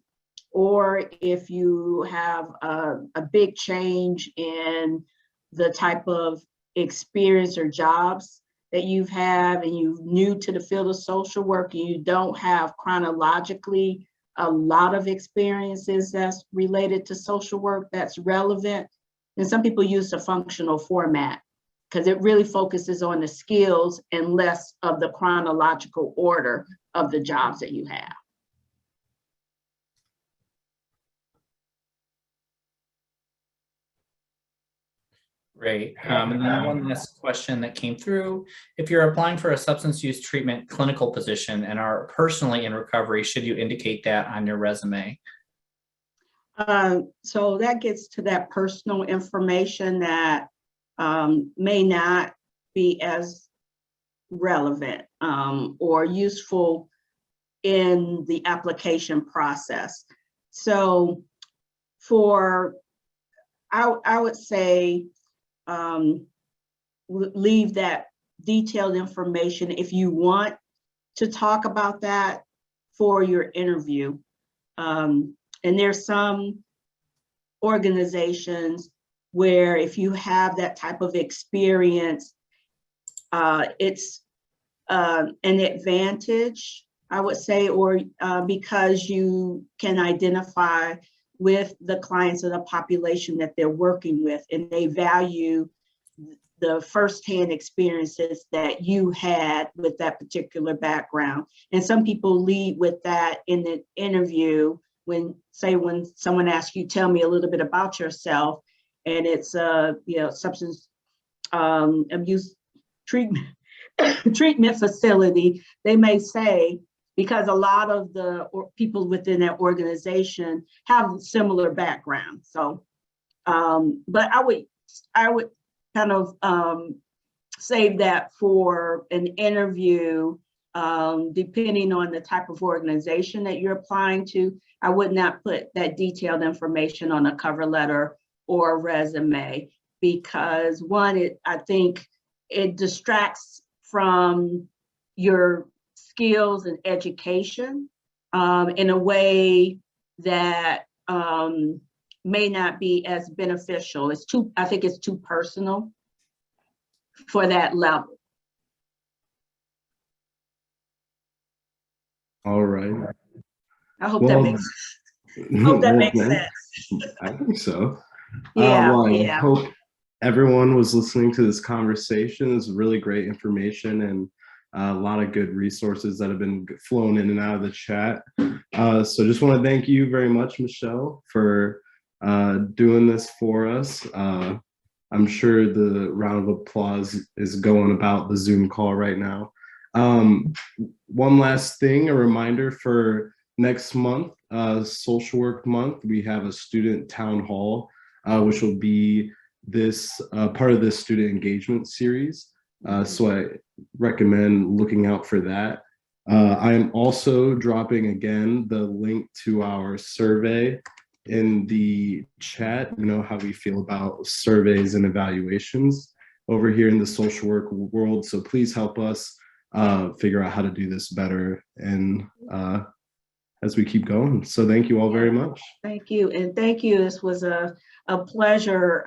or if you have a big change in the type of experience or jobs that you've had, and you're new to the field of social work, and you don't have chronologically a lot of experiences that's related to social work that's relevant. And some people use the functional format because it really focuses on the skills and less of the chronological order of the jobs that you have. Great. And then one last question that came through. If you're applying for a substance use treatment clinical position and are personally in recovery, should you indicate that on your resume? So that gets to that personal information that may not be as relevant or useful in the application process. So I would say leave that detailed information if you want to talk about that for your interview. And there's some organizations where if you have that type of experience, it's an advantage, I would say, or because you can identify with the clients of the population that they're working with, and they value the firsthand experiences that you had with that particular background. And some people lead with that in the interview when someone asks you, tell me a little bit about yourself, and it's substance abuse treatment facility, they may say, because a lot of the people within that organization have similar backgrounds. So, but I would kind of save that for an interview, depending on the type of organization that you're applying to. I would not put that detailed information on a cover letter or a resume, because one, I think it distracts from your skills and education in a way that may not be as beneficial. I think it's too personal for that level. All right. I hope that makes sense. I think so. Yeah, I hope everyone was listening to this conversation. It's really great information and a lot of good resources that have been flown in and out of the chat. So just want to thank you very much, Michelle, for doing this for us. I'm sure the round of applause is going about the Zoom call right now. One last thing, a reminder for next month, Social Work Month, we have a student town hall, which will be this part of this student engagement series. So I recommend looking out for that. I am also dropping again the link to our survey in the chat. You know how we feel about surveys and evaluations over here in the social work world. So please help us figure out how to do this better and as we keep going. So thank you all very much. Thank you. And thank you. This was a pleasure,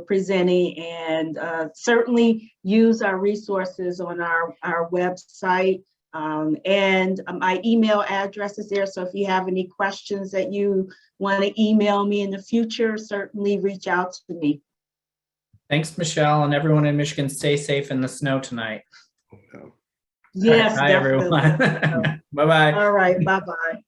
presenting, and certainly use our resources on our website. And my email address is there. So if you have any questions that you want to email me in the future, certainly reach out to me. Thanks, Michelle, and everyone in Michigan. Stay safe in the snow tonight. Yes, bye, definitely. everyone. Bye-bye. All right, bye-bye.